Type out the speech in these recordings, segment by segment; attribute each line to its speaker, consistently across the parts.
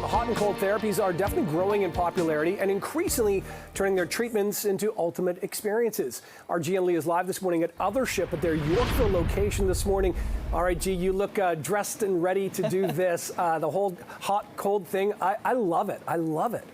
Speaker 1: hot and cold therapies are definitely growing in popularity and increasingly turning their treatments into ultimate experiences. Our G and Lee is live this morning at Othership at their Yorkville location this morning. All right, G, you look dressed and ready to do this. The whole hot, cold thing, I love it. I love it.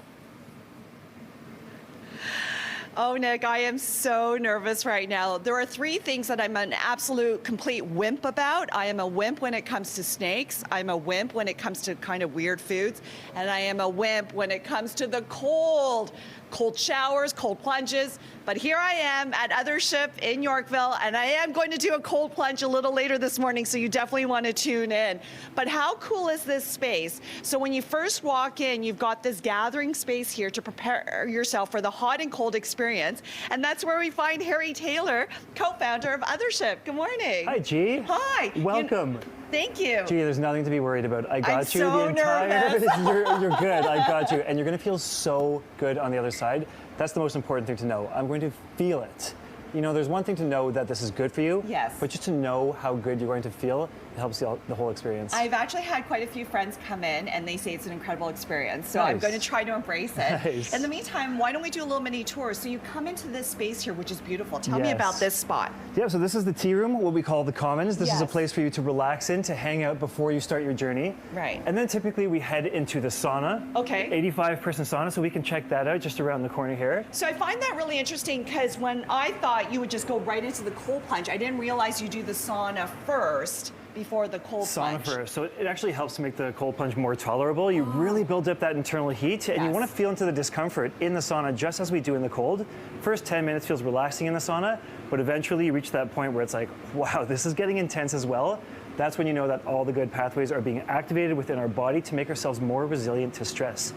Speaker 2: Oh, Nick, I am so nervous right now. There are three things that I'm an absolute complete wimp about. I am a wimp when it comes to snakes. I'm a wimp when it comes to kind of weird foods. And I am a wimp when it comes to the cold. Cold showers, cold plunges. But here I am at Othership in Yorkville, and I am going to do a cold plunge a little later this morning, so you definitely want to tune in. But how cool is this space? So when you first walk in, you've got this gathering space here to prepare yourself for the hot and cold experience. And that's where we find Harry Taylor, co-founder of Othership. Good morning.
Speaker 3: Hi, G.
Speaker 2: Hi.
Speaker 3: Welcome.
Speaker 2: Thank you.
Speaker 3: Gee, there's nothing to be worried about. I got you
Speaker 2: so
Speaker 3: the entire.
Speaker 2: nervous.
Speaker 3: You're good. I got you, and you're gonna feel so good on the other side. That's the most important thing to know. I'm going to feel it. You know, there's one thing to know that this is good for you.
Speaker 2: Yes.
Speaker 3: But just to know how good you're going to feel, it helps the whole experience.
Speaker 2: I've actually had quite a few friends come in and they say it's an incredible experience. So
Speaker 3: Nice.
Speaker 2: I'm going to try to embrace it.
Speaker 3: Nice.
Speaker 2: In the meantime, why don't we do a little mini tour? So you come into this space here, which is beautiful. Tell me
Speaker 3: Yes.
Speaker 2: about this spot.
Speaker 3: Yeah, so this is the tea room, what we call the Commons. This is a
Speaker 2: Yes.
Speaker 3: place for you to relax in, to hang out before you start your journey.
Speaker 2: Right.
Speaker 3: And then typically we head into the sauna.
Speaker 2: Okay.
Speaker 3: 85-person sauna, so we can check that out just around the corner here.
Speaker 2: So I find that really interesting because when I thought you would just go right into the cold plunge, I didn't realize you do the sauna first before the cold plunge.
Speaker 3: Sauna first. So it actually helps to make the cold plunge more tolerable. You really build up that internal heat, and you
Speaker 2: Yes.
Speaker 3: want to feel into the discomfort in the sauna just as we do in the cold. First 10 minutes feels relaxing in the sauna, but eventually you reach that point where it's like, wow, this is getting intense as well. That's when you know that all the good pathways are being activated within our body to make ourselves more resilient to stress.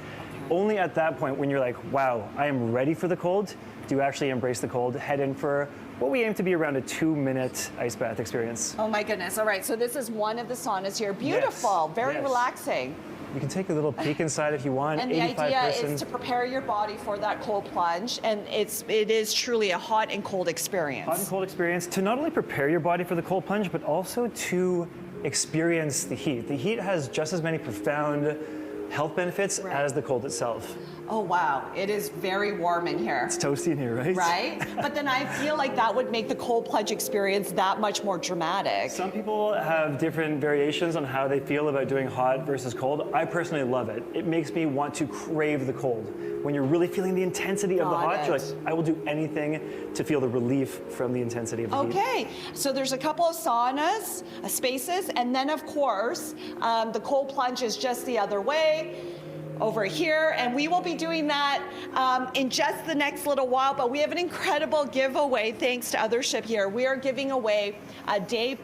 Speaker 3: Only at that point, when you're like, wow, I am ready for the cold, do you actually embrace the cold, head in for what we aim to be around a 2-minute ice bath experience.
Speaker 2: Oh my goodness. All right, so this is one of the saunas here. Beautiful, very
Speaker 3: yes.
Speaker 2: relaxing.
Speaker 3: You can take a little peek inside if you want.
Speaker 2: And the idea
Speaker 3: 85-person.
Speaker 2: is to prepare your body for that cold plunge, and it is truly a hot and cold experience.
Speaker 3: Hot and cold experience to not only prepare your body for the cold plunge, but also to experience the heat. The heat has just as many profound health benefits
Speaker 2: Right.
Speaker 3: as the cold itself.
Speaker 2: Oh wow, it is very warm in here.
Speaker 3: It's toasty in here, right?
Speaker 2: Right? But then I feel like that would make the cold plunge experience that much more dramatic.
Speaker 3: Some people have different variations on how they feel about doing hot versus cold. I personally love it. It makes me want to crave the cold. When you're really feeling the intensity of the
Speaker 2: Got
Speaker 3: hot, you're
Speaker 2: it.
Speaker 3: like, I will do anything to feel the relief from the intensity of the heat.
Speaker 2: Okay, so there's a couple of saunas, spaces, and then of course, the cold plunge is just the other way. Over here, and we will be doing that in just the next little while, but we have an incredible giveaway thanks to Othership here. We are giving away a day,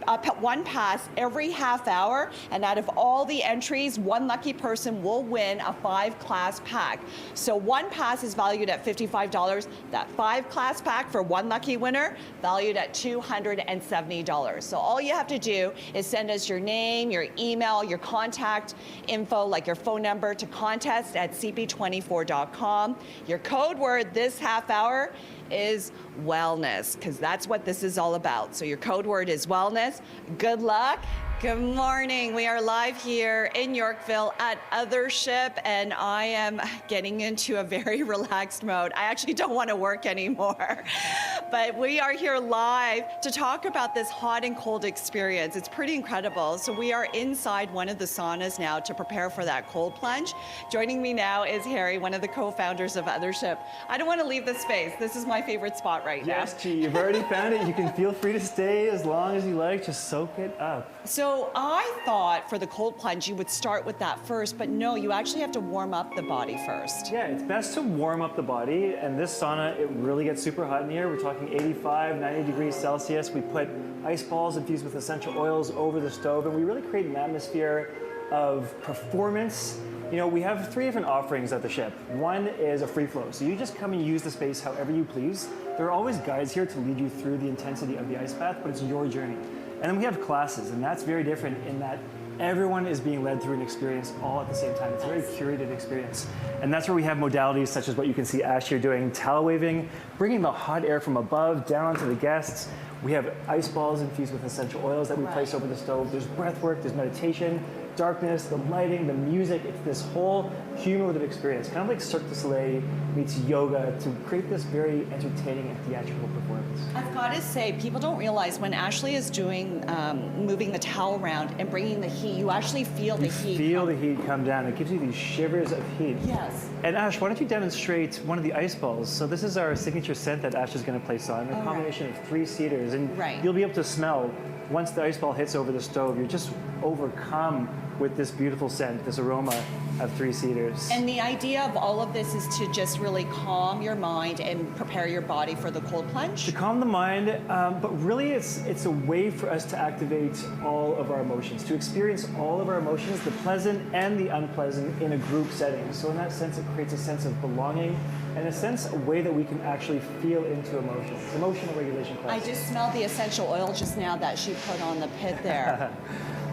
Speaker 2: one pass every half hour, and out of all the entries, one lucky person will win a 5-class pack. So one pass is valued at $55. That 5-class pack for one lucky winner, valued at $270. So all you have to do is send us your name, your email, your contact info, like your phone number to contest at CP24.com. Your code word this half hour is wellness, because that's what this is all about. So your code word is wellness. Good luck. Good morning. We are live here in Yorkville at Othership, and I am getting into a very relaxed mode. I actually don't want to work anymore. But we are here live to talk about this hot and cold experience. It's pretty incredible. So we are inside one of the saunas now to prepare for that cold plunge. Joining me now is Harry, one of the co-founders of Othership. I don't want to leave this space. This is my favorite spot right now.
Speaker 3: Yes, G, you've already found it. You can feel free to stay as long as you like. Just soak it up.
Speaker 2: So I thought for the cold plunge you would start with that first, but no, you actually have to warm up the body first.
Speaker 3: Yeah, it's best to warm up the body, and this sauna, it really gets super hot in here. We're talking 85, 90 degrees Celsius. We put ice balls infused with essential oils over the stove, and we really create an atmosphere of performance. You know, we have 3 different offerings at the ship. One is a free flow, so you just come and use the space however you please. There are always guides here to lead you through the intensity of the ice bath, but it's your journey. And then we have classes, and that's very different in that everyone is being led through an experience all at the same time. It's a very curated experience. And that's where we have modalities such as what you can see Ash here doing, towel waving, bringing the hot air from above down onto the guests. We have ice balls infused with essential oils that we place over the stove. There's breath work, there's meditation, darkness, the lighting, the music. It's this whole cumulative experience, kind of like Cirque du Soleil meets yoga, to create this very entertaining and theatrical performance.
Speaker 2: I've got to say, people don't realize when Ashley is doing, moving the towel around and bringing the heat, you actually feel the heat.
Speaker 3: Feel the heat come down. It gives you these shivers of heat.
Speaker 2: Yes.
Speaker 3: And Ash, why don't you demonstrate one of the ice balls? So this is our signature scent that Ash is going to place on, a combination of 3 cedars. And you'll be able to smell, once the ice ball hits over the stove, you're just overcome with this beautiful scent, this aroma of 3 cedars.
Speaker 2: And the idea of all of this is to just really calm your mind and prepare your body for the cold plunge.
Speaker 3: To calm the mind, but really it's a way for us to activate all of our emotions, to experience all of our emotions, the pleasant and the unpleasant, in a group setting. So in that sense, it creates a sense of belonging, and a way that we can actually feel into emotions. Emotional regulation class.
Speaker 2: I just smelled the essential oil just now that she put on the pit there.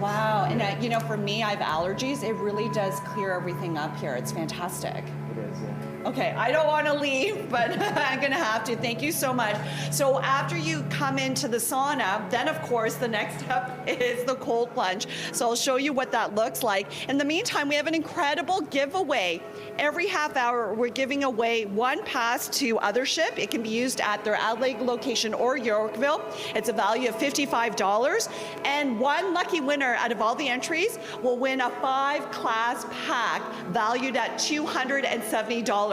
Speaker 2: Wow, and you know, for me, I have allergies. It really does clear everything up here. It's fantastic.
Speaker 3: It is, yeah.
Speaker 2: Okay, I don't want to leave, but I'm gonna have to. Thank you so much. So after you come into the sauna, then of course the next step is the cold plunge. So I'll show you what that looks like. In the meantime, we have an incredible giveaway. Every half hour, we're giving away 1 pass to Othership. It can be used at their Adelaide location or Yorkville. It's a value of $55. And 1 lucky winner out of all the entries will win a 5-class pack valued at $270.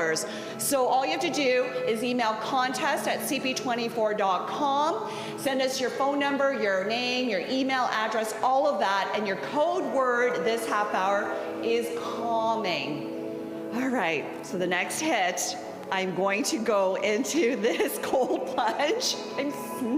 Speaker 2: So all you have to do is email contest@cp24.com, send us your phone number, your name, your email address, all of that, and your code word this half hour is calming. All right, so the next hit, I'm going to go into this cold plunge. I'm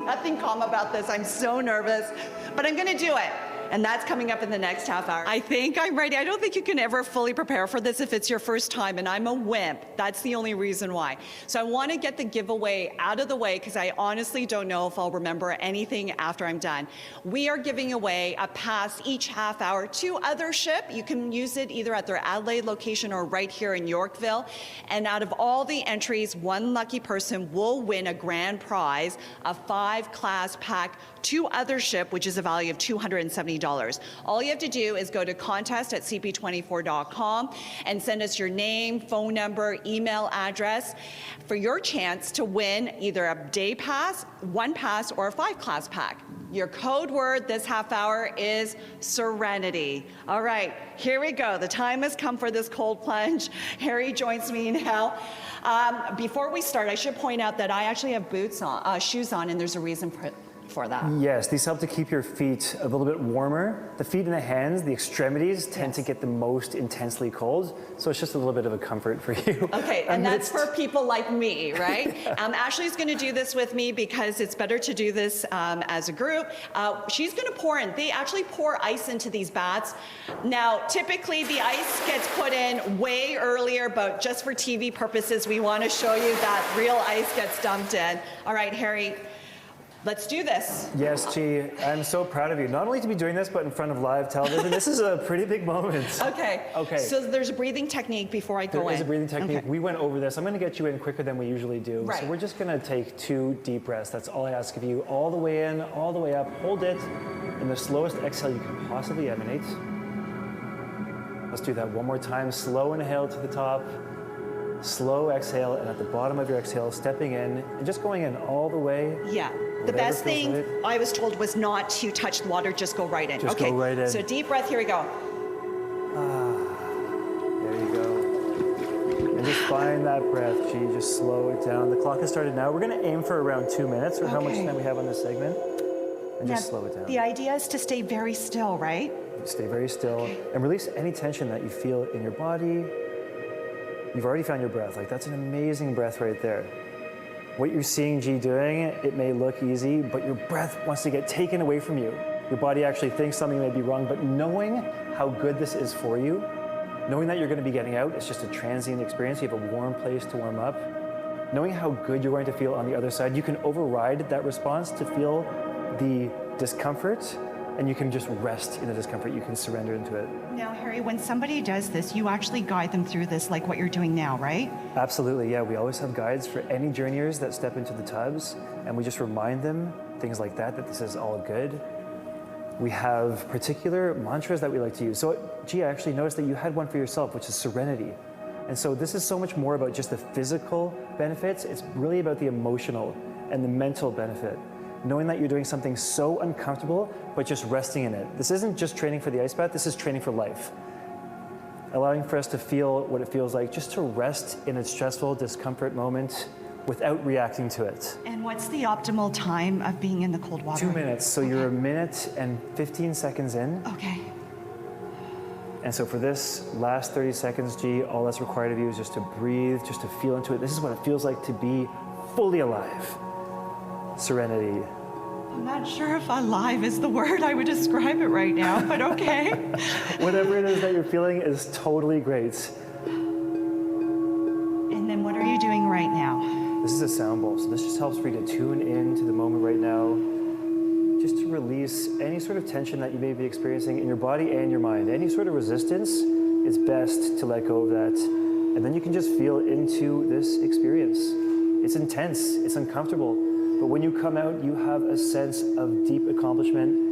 Speaker 2: nothing calm about this. I'm so nervous, but I'm gonna do it. And that's coming up in the next half hour. I think I'm ready. I don't think you can ever fully prepare for this if it's your first time, and I'm a wimp. That's the only reason why. So I want to get the giveaway out of the way because I honestly don't know if I'll remember anything after I'm done. We are giving away a pass each half hour to Othership. You can use it either at their Adelaide location or right here in Yorkville. And out of all the entries, 1 lucky person will win a grand prize, a 5-class pack to Othership, which is a value of $270. All you have to do is go to contest@cp24.com and send us your name, phone number, email address for your chance to win either a day pass, 1 pass, or a 5-class pack. Your code word this half hour is serenity. All right, here we go. The time has come for this cold plunge. Harry joins me now. Before we start, I should point out that I actually have shoes on, and there's a reason for that.
Speaker 3: Yes, these help to keep your feet a little bit warmer. The feet and the hands, the extremities tend to get the most intensely cold, so it's just a little bit of a comfort for you.
Speaker 2: Okay, and that's for people like me, right? Ashley's gonna do this with me because it's better to do this as a group. She's gonna pour in. They actually pour ice into these baths. Now, typically the ice gets put in way earlier, but just for TV purposes, we wanna show you that real ice gets dumped in. All right, Harry, let's do this.
Speaker 3: Yes, Chi, I'm so proud of you. Not only to be doing this, but in front of live television. This is a pretty big moment.
Speaker 2: Okay.
Speaker 3: Okay.
Speaker 2: So there's a breathing technique before I go in.
Speaker 3: There is a breathing technique.
Speaker 2: Okay.
Speaker 3: We went over this. I'm going to get you in quicker than we usually do.
Speaker 2: Right.
Speaker 3: So we're just going to take 2 deep breaths. That's all I ask of you. All the way in, all the way up. Hold it in the slowest exhale you can possibly emanate. Let's do that one more time. Slow inhale to the top. Slow exhale, and at the bottom of your exhale, stepping in and just going in all the way.
Speaker 2: Yeah. The
Speaker 3: Whatever
Speaker 2: best
Speaker 3: feels
Speaker 2: thing
Speaker 3: right.
Speaker 2: I was told was not to touch the water, just go right in.
Speaker 3: Just
Speaker 2: okay.
Speaker 3: go right in.
Speaker 2: So deep breath, here we go.
Speaker 3: There you go. And just find that breath, Chi. Just slow it down. The clock has started now. We're going to aim for around 2 minutes, or how much time we have on this segment. And just slow it down.
Speaker 2: The idea is to stay very still, right?
Speaker 3: Stay very still and release any tension that you feel in your body. You've already found your breath. Like, that's an amazing breath right there. What you're seeing G doing, it may look easy, but your breath wants to get taken away from you. Your body actually thinks something may be wrong, but knowing how good this is for you, knowing that you're going to be getting out, it's just a transient experience. You have a warm place to warm up. Knowing how good you're going to feel on the other side, you can override that response to feel the discomfort, and you can just rest in the discomfort. You can surrender into it.
Speaker 2: Now, Harry, when somebody does this, you actually guide them through this like what you're doing now, right?
Speaker 3: Absolutely, yeah. We always have guides for any journeyers that step into the tubs, and we just remind them things like that, that this is all good. We have particular mantras that we like to use. So, G, I actually noticed that you had one for yourself, which is serenity. And so this is so much more about just the physical benefits. It's really about the emotional and the mental benefit. Knowing that you're doing something so uncomfortable, but just resting in it. This isn't just training for the ice bath, this is training for life. Allowing for us to feel what it feels like, just to rest in a stressful discomfort moment without reacting to it.
Speaker 2: And what's the optimal time of being in the cold water?
Speaker 3: 2 minutes, so you're a minute and 15 seconds in.
Speaker 2: Okay.
Speaker 3: And so for this last 30 seconds, G, all that's required of you is just to breathe, just to feel into it. This is what it feels like to be fully alive. Serenity.
Speaker 2: I'm not sure if alive is the word I would describe it right now, but okay.
Speaker 3: Whatever it is that you're feeling is totally great.
Speaker 2: And then what are you doing right now?
Speaker 3: This is a sound bowl, so this just helps for you to tune in to the moment right now, just to release any sort of tension that you may be experiencing in your body and your mind. Any sort of resistance, it's best to let go of that. And then you can just feel into this experience. It's intense, it's uncomfortable, but when you come out, you have a sense of deep accomplishment.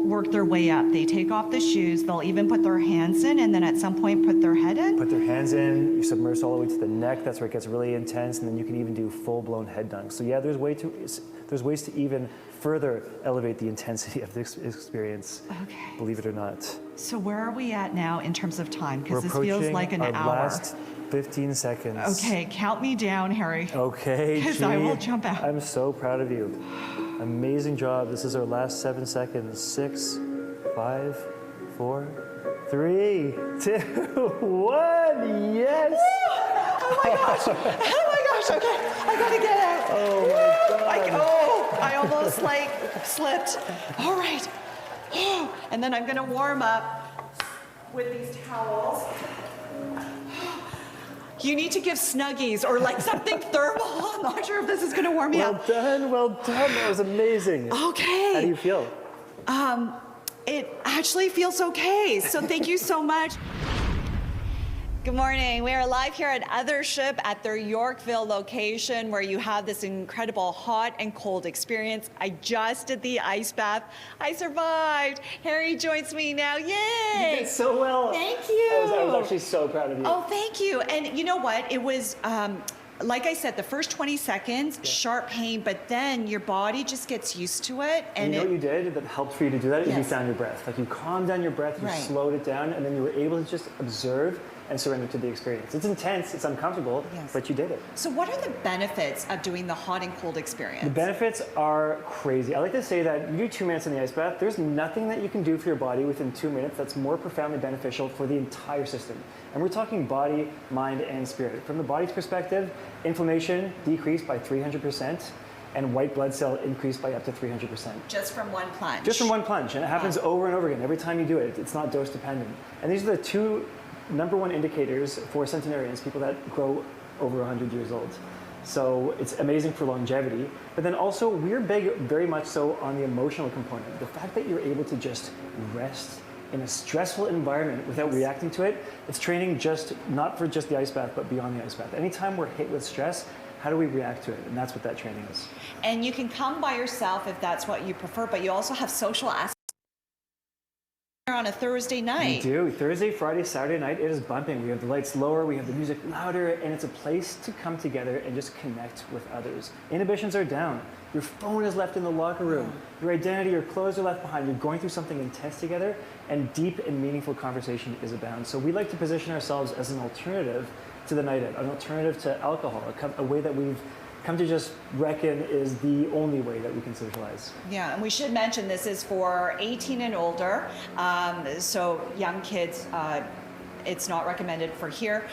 Speaker 2: Work their way up. They take off the shoes, they'll even put their hands in, and then at some point put their head in.
Speaker 3: Put their hands in, you submerge all the way to the neck, that's where it gets really intense, and then you can even do full-blown head dunks. So yeah, there's ways to even further elevate the intensity of this experience,
Speaker 2: Okay.
Speaker 3: believe it or not.
Speaker 2: So where are we at now in terms of time?
Speaker 3: We're
Speaker 2: Because this feels
Speaker 3: approaching
Speaker 2: like an
Speaker 3: our
Speaker 2: hour.
Speaker 3: last 15 seconds.
Speaker 2: Okay, count me down, Harry.
Speaker 3: Okay,
Speaker 2: Because
Speaker 3: G,
Speaker 2: I will jump out.
Speaker 3: I'm so proud of you. Amazing job. This is our last 7 seconds. 6, 5, 4, 3, 2, 1. Yes!
Speaker 2: Oh my gosh! Oh my gosh! Okay, I gotta get out.
Speaker 3: Oh my God.
Speaker 2: I almost slipped. All right. And then I'm gonna warm up with these towels. You need to give Snuggies or like something thermal. I'm not sure if this is gonna warm me up.
Speaker 3: Well done. That was amazing.
Speaker 2: Okay.
Speaker 3: How do you feel?
Speaker 2: It actually feels okay. So thank you so much. Good morning. We are live here at Othership at their Yorkville location where you have this incredible hot and cold experience. I just did the ice bath. I survived. Harry joins me now. Yay!
Speaker 3: You did so well.
Speaker 2: Thank you.
Speaker 3: I was actually so proud of you.
Speaker 2: Oh, thank you. And you know what? It was, like I said, the first 20 seconds, sharp pain, but then your body just gets used to it.
Speaker 3: And you know what you did that helped for you to do that? Is you
Speaker 2: Yes.
Speaker 3: found your breath. Like you calmed down your breath, you
Speaker 2: Right.
Speaker 3: slowed it down, and then you were able to just observe and surrender to the experience. It's intense, it's uncomfortable,
Speaker 2: Yes.
Speaker 3: but you did it.
Speaker 2: So what are the benefits of doing the hot and cold experience?
Speaker 3: The benefits are crazy. I like to say that you do 2 minutes in the ice bath, there's nothing that you can do for your body within 2 minutes that's more profoundly beneficial for the entire system. And we're talking body, mind, and spirit. From the body's perspective, inflammation decreased by 300%, and white blood cell increased by up to 300%.
Speaker 2: Just from one plunge?
Speaker 3: Just from one plunge, and it happens over and over again. Every time you do it, it's not dose dependent. And these are the two #1 indicators for centenarians, people that grow over 100 years old. So it's amazing for longevity. But then also, we're big, very much so, on the emotional component. The fact that you're able to just rest in a stressful environment without reacting to it, it's training just, not for just the ice bath, but beyond the ice bath. Anytime we're hit with stress, how do we react to it? And that's what that training is.
Speaker 2: And you can come by yourself if that's what you prefer, but you also have social aspects on a Thursday night.
Speaker 3: We do. Thursday, Friday, Saturday night, it is bumping. We have the lights lower, we have the music louder, and it's a place to come together and just connect with others. Inhibitions are down. Your phone is left in the locker room. Your identity, your clothes are left behind. You're going through something intense together, and deep and meaningful conversation is abound. So we like to position ourselves as an alternative to the night out, an alternative to alcohol, a way that we've come to just reckon is the only way that we can socialize.
Speaker 2: Yeah, and we should mention this is for 18 and older, so young kids, it's not recommended for here.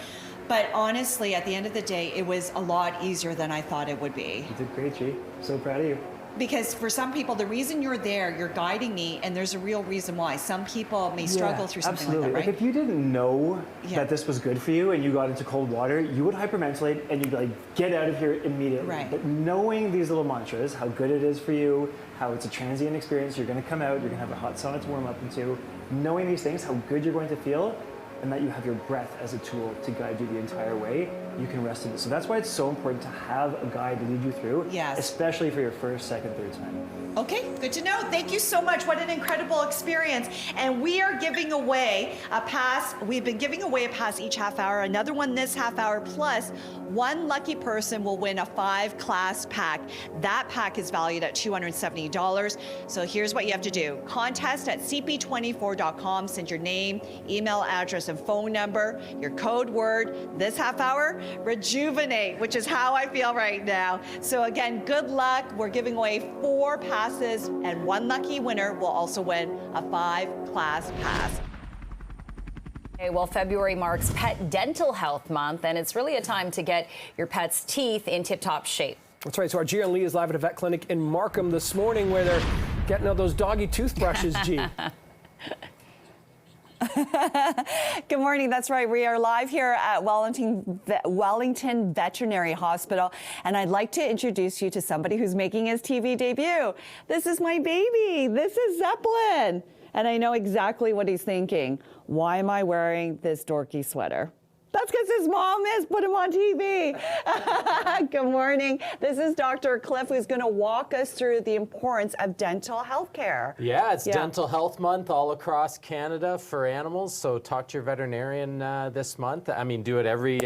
Speaker 2: But honestly, at the end of the day, it was a lot easier than I thought it would be.
Speaker 3: You did great, G. So proud of you.
Speaker 2: Because for some people, the reason you're there, you're guiding me, and there's a real reason why. Some people may struggle through something
Speaker 3: absolutely.
Speaker 2: like that, right?
Speaker 3: Like if you didn't know
Speaker 2: Yeah.
Speaker 3: that this was good for you and you got into cold water, you would hyperventilate and you'd be like, get out of here immediately.
Speaker 2: Right.
Speaker 3: But knowing these little mantras, how good it is for you, how it's a transient experience, you're gonna come out, you're gonna have a hot sauna to warm up into, knowing these things, how good you're going to feel, and that you have your breath as a tool to guide you the entire way, you can rest in it. So that's why it's so important to have a guide to lead you through,
Speaker 2: Yes.
Speaker 3: especially for your first, second, third time.
Speaker 2: Okay, good to know. Thank you so much. What an incredible experience. And we are giving away a pass. We've been giving away a pass each half hour, another one this half hour, plus one lucky person will win a 5-class pack. That pack is valued at $270. So here's what you have to do. Contest at CP24.com. Send your name, email address, and phone number. Your code word this half hour, rejuvenate, which is how I feel right now. So again, good luck. We're giving away 4 passes, and one lucky winner will also win a 5-class pass.
Speaker 4: Okay, well, February marks Pet Dental Health Month, and it's really a time to get your pet's teeth in tip-top shape.
Speaker 1: That's right. So our G and Lee is live at a vet clinic in Markham this morning where they're getting out those doggy toothbrushes, G.
Speaker 5: Good morning. That's right. We are live here at Wellington Veterinary Hospital, and I'd like to introduce you to somebody who's making his TV debut. This is my baby. This is Zeppelin. And I know exactly what he's thinking. Why am I wearing this dorky sweater? That's because his mom has put him on TV. Good morning. This is Dr. Cliff, who's going to walk us through the importance of dental health care.
Speaker 6: Yeah, it's Dental Health Month all across Canada for animals. So talk to your veterinarian this month. I mean, do it every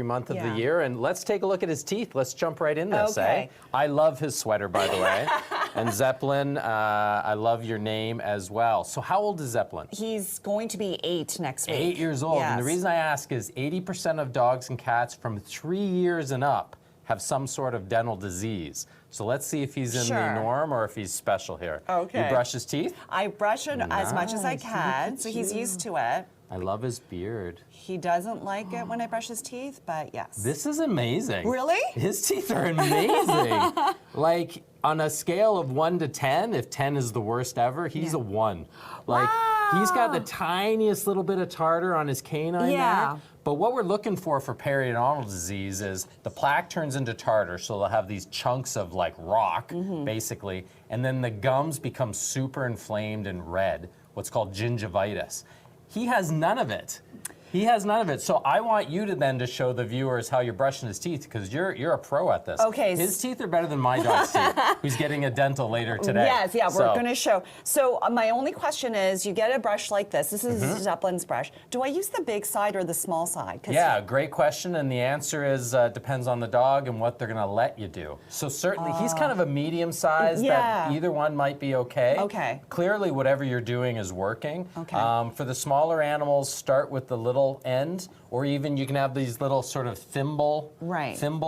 Speaker 6: month of the year. And let's take a look at his teeth. Let's jump right in this,
Speaker 5: Okay.
Speaker 6: I love his sweater, by the way. And Zeppelin, I love your name as well. So how old is Zeppelin?
Speaker 5: He's going to be 8 next week.
Speaker 6: 8 years old.
Speaker 5: Yes.
Speaker 6: And the reason I ask is 80% of dogs and cats from 3 years and up have some sort of dental disease. So let's see if he's in the norm or if he's special here.
Speaker 5: Okay.
Speaker 6: You brush his teeth?
Speaker 5: I brush it as much as I can, so he's used to it.
Speaker 6: I love his beard.
Speaker 5: He doesn't like it when I brush his teeth, but yes.
Speaker 6: This is amazing.
Speaker 5: Really?
Speaker 6: His teeth are amazing. Like, on a scale of 1 to 10, if 10 is the worst ever, he's a 1. Like, he's got the tiniest little bit of tartar on his canine there. But what we're looking for periodontal disease is the plaque turns into tartar, so they'll have these chunks of like rock, basically, and then the gums become super inflamed and red, what's called gingivitis. He has none of it. He has none of it. So I want you to then show the viewers how you're brushing his teeth, because you're a pro at this.
Speaker 5: Okay.
Speaker 6: His teeth are better than my dog's teeth, who's getting a dental later today.
Speaker 5: Yes, yeah, we're going to show. So my only question is, you get a brush like this. This is Zeppelin's brush. Do I use the big side or the small side?
Speaker 6: Yeah, great question. And the answer is depends on the dog and what they're going to let you do. So certainly, he's kind of a medium size that either one might be okay.
Speaker 5: Okay.
Speaker 6: Clearly, whatever you're doing is working.
Speaker 5: Okay.
Speaker 6: For the smaller animals, start with the little end, or even you can have these little sort of thimble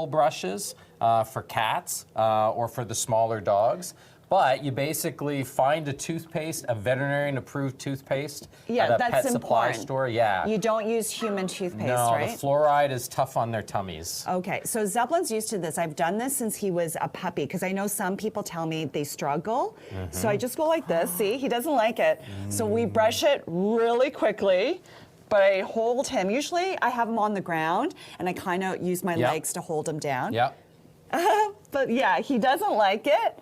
Speaker 6: brushes for cats or for the smaller dogs. But you basically find a toothpaste, a veterinarian-approved toothpaste at a pet supply store. Yeah.
Speaker 5: You don't use human toothpaste, right?
Speaker 6: No, the fluoride is tough on their tummies.
Speaker 5: Okay, so Zeppelin's used to this. I've done this since he was a puppy, because I know some people tell me they struggle. So I just go like this. See, he doesn't like it. So we brush it really quickly. But I hold him. Usually I have him on the ground, and I kind of use my legs to hold him down.
Speaker 6: Yep.
Speaker 5: But yeah, he doesn't like it.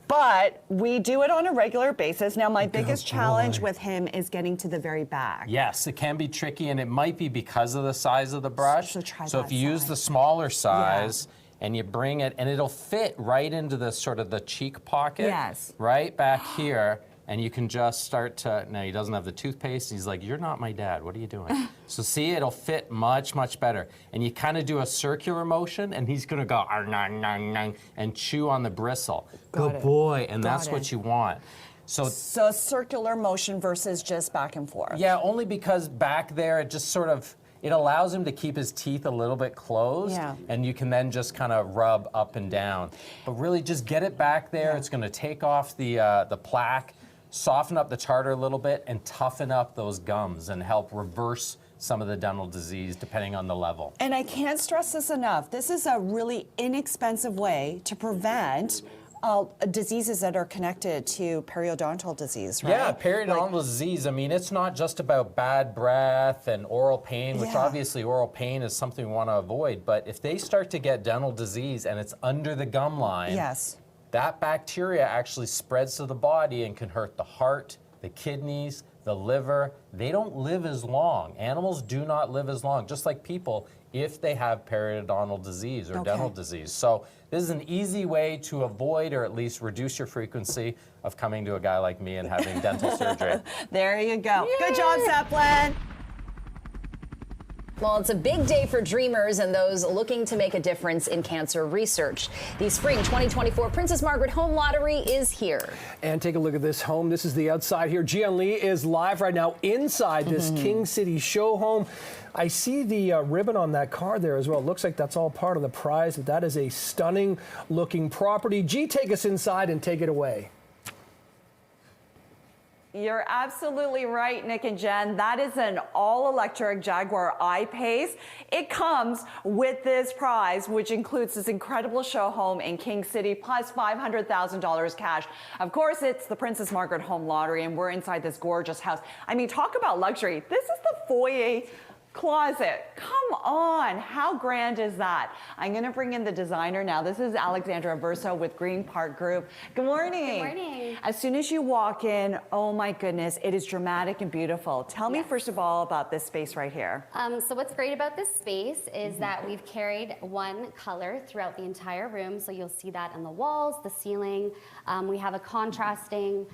Speaker 5: But we do it on a regular basis. Now, my biggest challenge with him is getting to the very back.
Speaker 6: Yes, it can be tricky, and it might be because of the size of the brush.
Speaker 5: So try
Speaker 6: if you use the smaller size and you bring it, and it'll fit right into the sort of the cheek pocket.
Speaker 5: Yes.
Speaker 6: Right back here. And you can just start to, now he doesn't have the toothpaste. He's like, you're not my dad. What are you doing? So see, it'll fit much, much better. And you kind of do a circular motion, and he's going to go, and chew on the bristle. Good boy. And that's what you want. So
Speaker 5: circular motion versus just back and forth.
Speaker 6: Yeah, only because back there, it just sort of, it allows him to keep his teeth a little bit closed, and you can then just kind of rub up and down. But really, just get it back there. It's going to take off the plaque, soften up the tartar a little bit, and toughen up those gums and help reverse some of the dental disease depending on the level.
Speaker 5: And I can't stress this enough. This is a really inexpensive way to prevent diseases that are connected to periodontal disease, right?
Speaker 6: Yeah, periodontal disease. I mean, it's not just about bad breath and oral pain, which obviously oral pain is something we want to avoid. But if they start to get dental disease and it's under the gum line, that bacteria actually spreads to the body and can hurt the heart, the kidneys, the liver, they don't live as long. Animals do not live as long, just like people, if they have periodontal disease or dental disease. So this is an easy way to avoid or at least reduce your frequency of coming to a guy like me and having dental surgery.
Speaker 5: There you go.
Speaker 4: Yay.
Speaker 5: Good job, Zeppelin.
Speaker 4: Well, it's a big day for dreamers and those looking to make a difference in cancer research. The spring 2024 Princess Margaret Home Lottery is here.
Speaker 1: And take a look at this home. This is the outside here. Jian Lee is live right now inside this King City show home. I see the ribbon on that car there as well. It looks like that's all part of the prize, but that is a stunning looking property. G, take us inside and take it away.
Speaker 5: You're absolutely right, Nick and Jen. That is an all-electric Jaguar I-Pace. It comes with this prize, which includes this incredible show home in King City, plus $500,000 cash. Of course, it's the Princess Margaret Home Lottery, and we're inside this gorgeous house. I mean, talk about luxury. This is the foyer closet. Come on, how grand is that? I'm gonna bring in the designer now. This is Alexandra Verso with Green Park Group. Good morning.
Speaker 7: Good morning.
Speaker 5: As soon as you walk in, oh my goodness, it is dramatic and beautiful. Tell me first of all about this space right here.
Speaker 7: So what's great about this space is that we've carried one color throughout the entire room. So you'll see that on the walls, the ceiling. We have a contrasting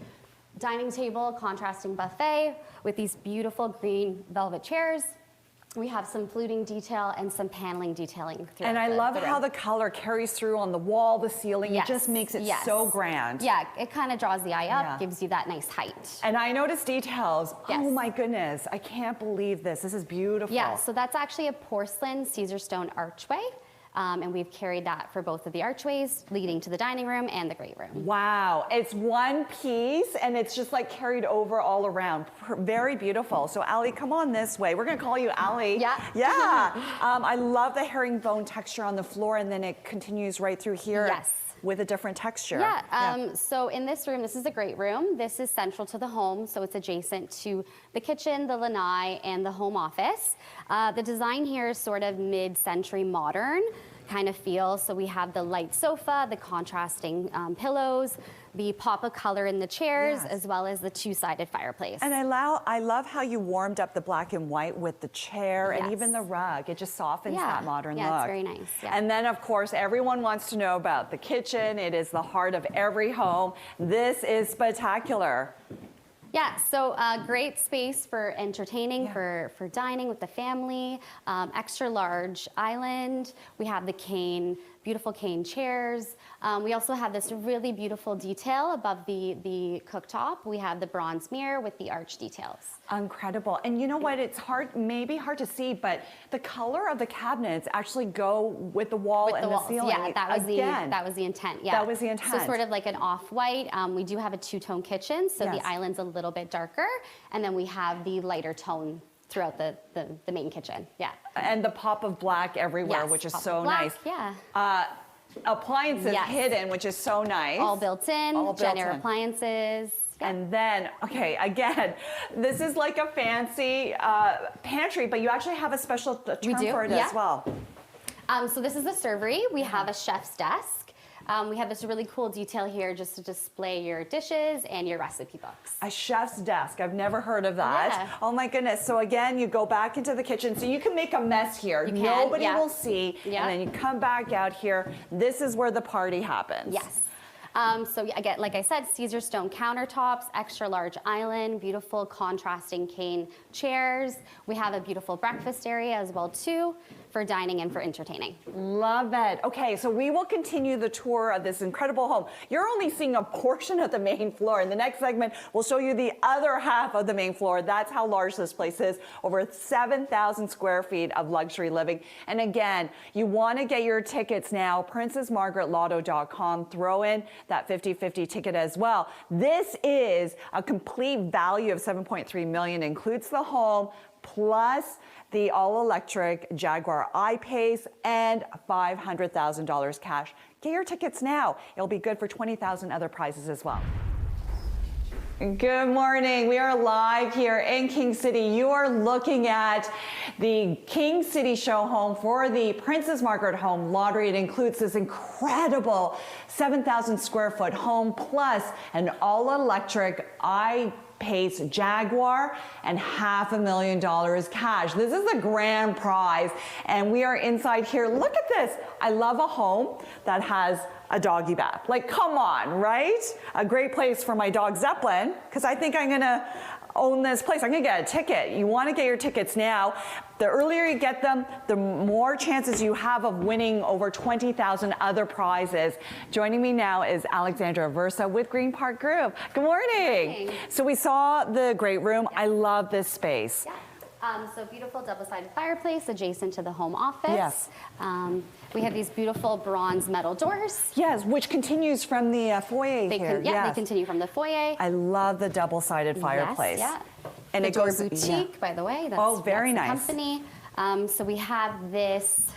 Speaker 7: dining table, contrasting buffet with these beautiful green velvet chairs. We have some fluting detail and some paneling detailing throughout.
Speaker 5: And I love
Speaker 7: the
Speaker 5: how
Speaker 7: room.
Speaker 5: the color carries through on the wall, the ceiling.
Speaker 7: Yes,
Speaker 5: It just makes it
Speaker 7: yes.
Speaker 5: so grand.
Speaker 7: Yeah, it kind of draws the eye up,
Speaker 5: Yeah.
Speaker 7: gives you that nice height.
Speaker 5: And I noticed details.
Speaker 7: Yes.
Speaker 5: Oh my goodness, I can't believe this. This is beautiful.
Speaker 7: Yeah, so that's actually a porcelain Caesar stone archway. And we've carried that for both of the archways leading to the dining room and the great room.
Speaker 5: Wow, it's one piece and it's just like carried over all around. Very beautiful. So Ali, come on this way. We're gonna call you Ali.
Speaker 7: Yeah.
Speaker 5: Yeah. I love the herringbone texture on the floor, and then it continues right through here.
Speaker 7: Yes.
Speaker 5: With a different texture.
Speaker 7: Yeah, so in this room, this is a great room. This is central to the home, so it's adjacent to the kitchen, the lanai, and the home office. The design here is sort of mid-century modern kind of feel. So we have the light sofa, the contrasting pillows, the pop of color in the chairs, as well as the two-sided fireplace.
Speaker 5: And I love how you warmed up the black and white with the chair and even the rug. It just softens that modern look.
Speaker 7: Yeah, it's very nice. Yeah.
Speaker 5: And then, of course, everyone wants to know about the kitchen. It is the heart of every home. This is spectacular.
Speaker 7: Yeah, so great space for entertaining, for dining with the family, extra large island. We have the beautiful cane chairs. We also have this really beautiful detail above the cooktop. We have the bronze mirror with the arch details.
Speaker 5: Incredible. And you know what? It's maybe hard to see, but the color of the cabinets actually go with the wall and the ceiling.
Speaker 7: Yeah, that was the intent. Yeah,
Speaker 5: that was the intent.
Speaker 7: So sort of like an off-white. We do have a two-tone kitchen, so the island's a little bit darker, and then we have the lighter tone throughout the main kitchen. Yeah.
Speaker 5: And the pop of black everywhere, which is so nice.
Speaker 7: Yeah.
Speaker 5: Appliances hidden, which is so nice.
Speaker 7: All built in. Jenner appliances. Yeah.
Speaker 5: And then, okay, again, this is like a fancy pantry, but you actually have a special term for it as well.
Speaker 7: So this is the servery. We have a chef's desk. We have this really cool detail here just to display your dishes and your recipe books.
Speaker 5: A chef's desk. I've never heard of that.
Speaker 7: Yeah.
Speaker 5: Oh my goodness. So again, you go back into the kitchen. So you can make a mess here. Nobody will see. And then you come back out here. This is where the party happens.
Speaker 7: Yes. So again, like I said, Caesar stone countertops, extra large island, beautiful contrasting cane chairs. We have a beautiful breakfast area as well too, for dining and for entertaining.
Speaker 5: Love it. Okay, so we will continue the tour of this incredible home. You're only seeing a portion of the main floor. In the next segment, we'll show you the other half of the main floor. That's how large this place is. Over 7,000 square feet of luxury living. And again, you want to get your tickets now. PrincessMargaretLotto.com. Throw in that 50-50 ticket as well. This is a complete value of $7.3 million. Includes the home, plus the all-electric Jaguar I-Pace and $500,000 cash. Get your tickets now. It'll be good for 20,000 other prizes as well. Good morning. We are live here in King City. You are looking at the King City show home for the Princess Margaret Home Lottery. It includes this incredible 7,000 square foot home plus an all-electric I-Pace Jaguar and $500,000 cash. This is the grand prize, and we are inside here. Look at this. I love a home that has a doggy bath. Like, come on, right? A great place for my dog Zeppelin, because I think I'm gonna own this place. I'm gonna get a ticket. You wanna get your tickets now. The earlier you get them, the more chances you have of winning over 20,000 other prizes. Joining me now is Alexandra Versa with Green Park Group. Good morning. So we saw the great room. I love this space.
Speaker 7: Yeah. So beautiful double-sided fireplace adjacent to the home office.
Speaker 5: Yes.
Speaker 7: We have these beautiful bronze metal doors.
Speaker 5: Yes, which continues from the foyer here.
Speaker 7: They continue from the foyer.
Speaker 5: I love the double-sided fireplace.
Speaker 7: Yes, yeah.
Speaker 5: And
Speaker 7: the
Speaker 5: it
Speaker 7: door
Speaker 5: goes
Speaker 7: boutique, by the way.
Speaker 5: Oh, very
Speaker 7: that's the
Speaker 5: nice.
Speaker 7: Company. So we have this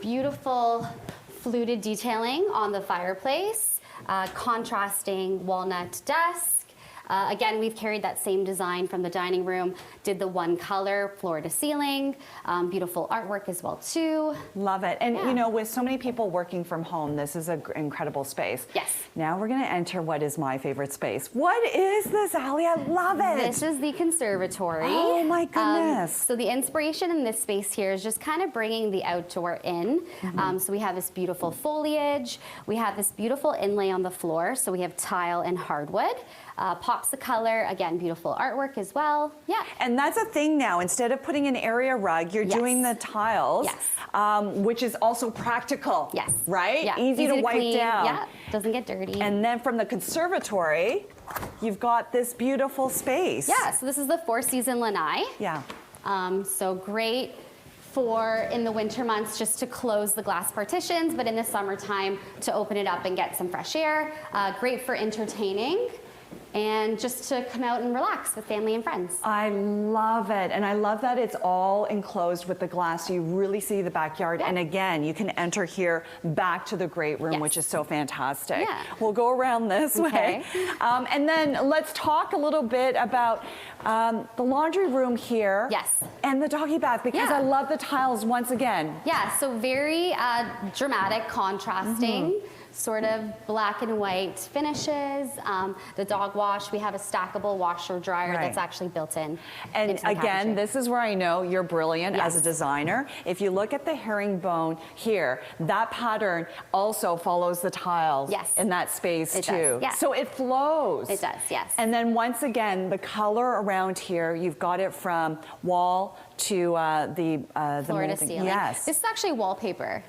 Speaker 7: beautiful fluted detailing on the fireplace, contrasting walnut desk. Again, we've carried that same design from the dining room, did the one color, floor to ceiling, beautiful artwork as well too.
Speaker 5: Love it. And you know, with so many people working from home, this is an incredible space.
Speaker 7: Yes.
Speaker 5: Now we're gonna enter what is my favorite space. What is this, Ali? I love it.
Speaker 7: This is the conservatory.
Speaker 5: Oh my goodness.
Speaker 7: So the inspiration in this space here is just kind of bringing the outdoor in. So we have this beautiful foliage. We have this beautiful inlay on the floor. So we have tile and hardwood. Pops the color, again, beautiful artwork as well. Yeah.
Speaker 5: And that's a thing now. Instead of putting an area rug, you're doing the tiles, which is also practical.
Speaker 7: Yes.
Speaker 5: Right?
Speaker 7: Yeah.
Speaker 5: Easy to wipe
Speaker 7: clean.
Speaker 5: down.
Speaker 7: Yeah. Doesn't get dirty.
Speaker 5: And then from the conservatory, you've got this beautiful space.
Speaker 7: Yeah. So this is the four-season lanai.
Speaker 5: Yeah.
Speaker 7: So great for in the winter months just to close the glass partitions, but in the summertime to open it up and get some fresh air. Great for entertaining. And just to come out and relax with family and friends.
Speaker 5: I love it. And I love that it's all enclosed with the glass, so you really see the backyard. And again, you can enter here back to the great room, which is so fantastic.
Speaker 7: Yeah.
Speaker 5: We'll go around this way. And then let's talk a little bit about the laundry room here.
Speaker 7: Yes.
Speaker 5: And the doggy bath, because I love the tiles once again.
Speaker 7: Yeah, so very dramatic, contrasting. Sort of black and white finishes. The dog wash, we have a stackable washer dryer that's actually built in.
Speaker 5: And again, this is where I know you're brilliant as a designer. If you look at the herringbone here, that pattern also follows the tiles in that space too.
Speaker 7: Does, yeah.
Speaker 5: So it flows.
Speaker 7: It does, yes.
Speaker 5: And then once again, the color around here, you've got it from wall to the
Speaker 7: floor to ceiling.
Speaker 5: Yes.
Speaker 7: This is actually wallpaper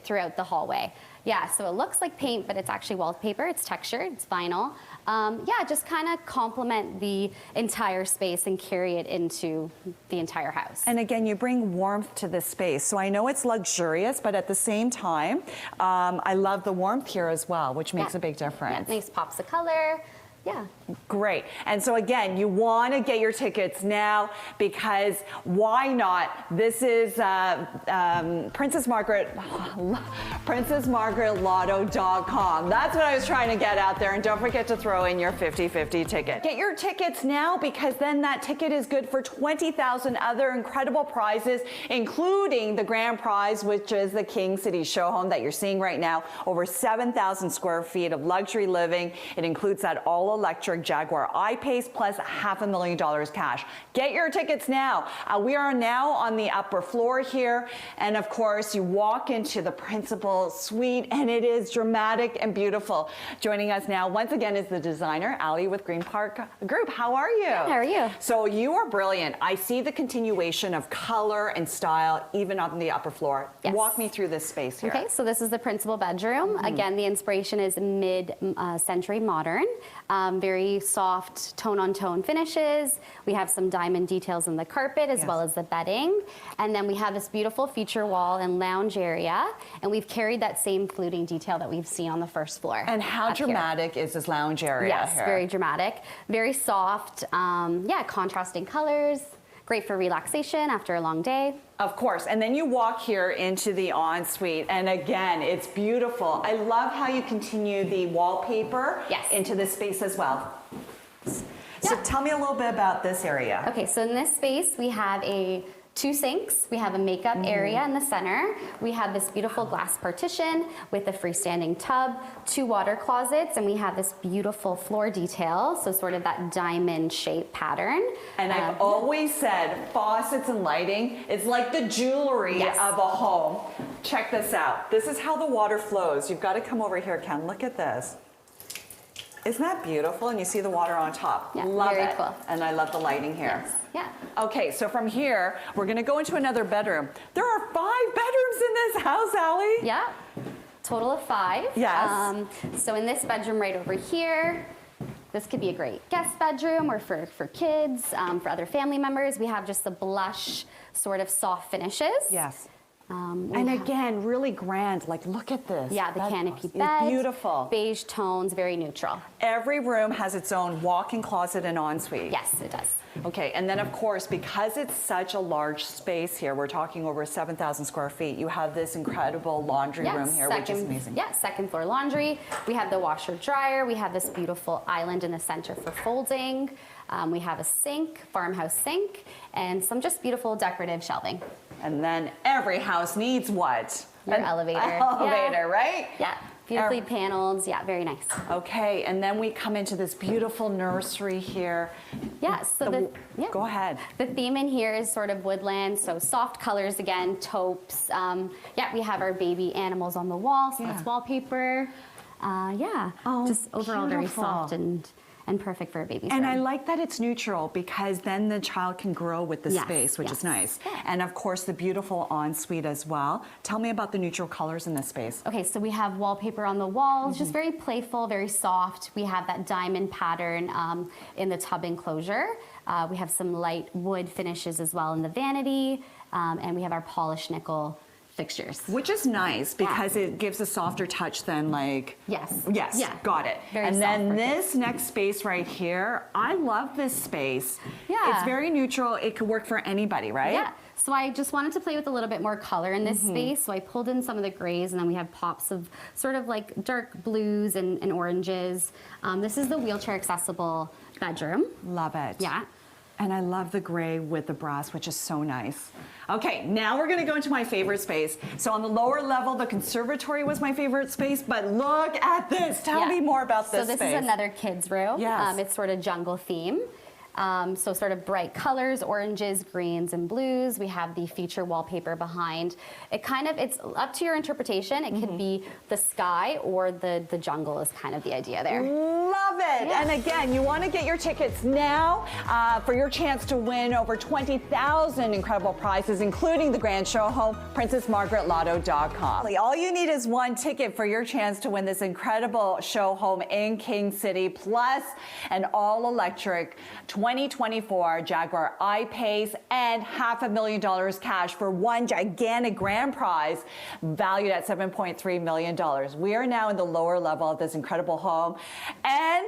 Speaker 7: throughout the hallway. Yeah, so it looks like paint, but it's actually wallpaper. It's textured, it's vinyl. Yeah, just kind of complement the entire space and carry it into the entire house.
Speaker 5: And again, you bring warmth to this space. So I know it's luxurious, but at the same time, I love the warmth here as well, which makes a big difference.
Speaker 7: Yeah, nice pops of color. Yeah.
Speaker 5: Great. And so again, you want to get your tickets now, because why not? This is Princess Margaret, PrincessMargaretLotto.com. That's what I was trying to get out there. And don't forget to throw in your 50-50 ticket. Get your tickets now, because then that ticket is good for 20,000 other incredible prizes, including the grand prize, which is the King City show home that you're seeing right now. Over 7,000 square feet of luxury living. It includes that all-electric Jaguar I-Pace plus $500,000 cash. Get your tickets now. We are now on the upper floor here, and of course you walk into the principal suite, and it is dramatic and beautiful. Joining us now once again is the designer, Ali with Green Park Group. How are you?
Speaker 7: Good, how are you?
Speaker 5: So you are brilliant. I see the continuation of color and style even on the upper floor.
Speaker 7: Yes.
Speaker 5: Walk me through this space here.
Speaker 7: Okay, so this is the principal bedroom. Again, the inspiration is mid-century modern. Very soft tone-on-tone finishes. We have some diamond details in the carpet as well as the bedding. And then we have this beautiful feature wall and lounge area. And we've carried that same fluting detail that we've seen on the first floor.
Speaker 5: And how dramatic is this lounge area
Speaker 7: Yes,
Speaker 5: here?
Speaker 7: very dramatic. Very soft, yeah, contrasting colors. Great for relaxation after a long day.
Speaker 5: Of course, and then you walk here into the ensuite, and again, it's beautiful. I love how you continue the wallpaper into this space as well. So
Speaker 7: Yeah.
Speaker 5: tell me a little bit about this area.
Speaker 7: Okay, so in this space, we have two sinks. We have a makeup area in the center. We have this beautiful glass partition with a freestanding tub, 2 water closets, and we have this beautiful floor detail, so sort of that diamond shape pattern.
Speaker 5: And I've always said faucets and lighting is like the jewelry
Speaker 7: Yes.
Speaker 5: of a home. Check this out. This is how the water flows. You've got to come over here, Ken. Look at this. Isn't that beautiful? And you see the water on top.
Speaker 7: Yeah,
Speaker 5: Love
Speaker 7: very
Speaker 5: it.
Speaker 7: cool.
Speaker 5: And I love the lighting here.
Speaker 7: Yes. Yeah.
Speaker 5: Okay, so from here, we're gonna go into another bedroom. There are 5 bedrooms in this house, Allie.
Speaker 7: Yeah. Total of 5.
Speaker 5: Yes.
Speaker 7: So in this bedroom right over here, this could be a great guest bedroom or for kids, for other family members. We have just the blush sort of soft finishes.
Speaker 5: Yes.
Speaker 7: We
Speaker 5: And
Speaker 7: have-
Speaker 5: again, really grand. Like, look at this.
Speaker 7: yeah, the canopy
Speaker 5: It's
Speaker 7: bed.
Speaker 5: beautiful.
Speaker 7: Beige tones, very neutral.
Speaker 5: Every room has its own walk-in closet and ensuite.
Speaker 7: Yes, it does.
Speaker 5: Okay, and then of course, because it's such a large space here, we're talking over 7,000 square feet, you have this incredible laundry
Speaker 7: Yeah,
Speaker 5: room here, which is amazing.
Speaker 7: Yeah, second floor laundry. We have the washer dryer. We have this beautiful island in the center for folding. We have a sink, farmhouse sink, and some just beautiful decorative shelving.
Speaker 5: And then every house needs what?
Speaker 7: Your
Speaker 5: An
Speaker 7: elevator.
Speaker 5: Elevator, right?
Speaker 7: Yeah, beautifully paneled. Yeah, very nice.
Speaker 5: Okay, and then we come into this beautiful nursery here.
Speaker 7: Yeah, so
Speaker 5: Go ahead.
Speaker 7: The theme in here is sort of woodland, so soft colors again, taupes. Yeah, we have our baby animals on the wall, so
Speaker 5: Yeah.
Speaker 7: that's wallpaper. Yeah,
Speaker 5: Oh,
Speaker 7: just overall very
Speaker 5: beautiful.
Speaker 7: soft and perfect for a baby's
Speaker 5: And
Speaker 7: room.
Speaker 5: I like that it's neutral because then the child can grow with the
Speaker 7: Yes,
Speaker 5: space, which is
Speaker 7: yes.
Speaker 5: nice.
Speaker 7: Yeah.
Speaker 5: And of course, the beautiful ensuite as well. Tell me about the neutral colors in this space.
Speaker 7: Okay, so we have wallpaper on the walls, just very playful, very soft. We have that diamond pattern in the tub enclosure. We have some light wood finishes as well in the vanity, and we have our polished nickel fixtures.
Speaker 5: Which is nice because it gives a softer touch than like...
Speaker 7: Yes.
Speaker 5: Yes,
Speaker 7: Yeah.
Speaker 5: got it.
Speaker 7: Very
Speaker 5: and
Speaker 7: soft
Speaker 5: then
Speaker 7: for
Speaker 5: this next space right here, I love this space.
Speaker 7: Yeah.
Speaker 5: It's very neutral. It could work for anybody, right?
Speaker 7: Yeah, so I just wanted to play with a little bit more color in this space, so I pulled in some of the grays, and then we have pops of sort of like dark blues and oranges. This is the wheelchair accessible bedroom.
Speaker 5: Love it.
Speaker 7: Yeah.
Speaker 5: And I love the gray with the brass, which is so nice. Okay, now we're gonna go into my favorite space. So on the lower level, the conservatory was my favorite space, but look at this. Tell
Speaker 7: Yeah.
Speaker 5: me more about this
Speaker 7: So this
Speaker 5: space.
Speaker 7: is another kids room.
Speaker 5: Yes.
Speaker 7: It's sort of jungle theme. So sort of bright colors, oranges, greens, and blues. We have the feature wallpaper behind. It's up to your interpretation. It could be the sky or the jungle is kind of the idea there.
Speaker 5: Love it.
Speaker 7: Yeah.
Speaker 5: And again, you want to get your tickets now for your chance to win over 20,000 incredible prizes, including the grand show home, PrincessMargaretLotto.com. All you need is one ticket for your chance to win this incredible show home in King City, plus an all-electric 2024 Jaguar I-Pace and $500,000 cash for one gigantic grand prize valued at $7.3 million. We are now in the lower level of this incredible home, and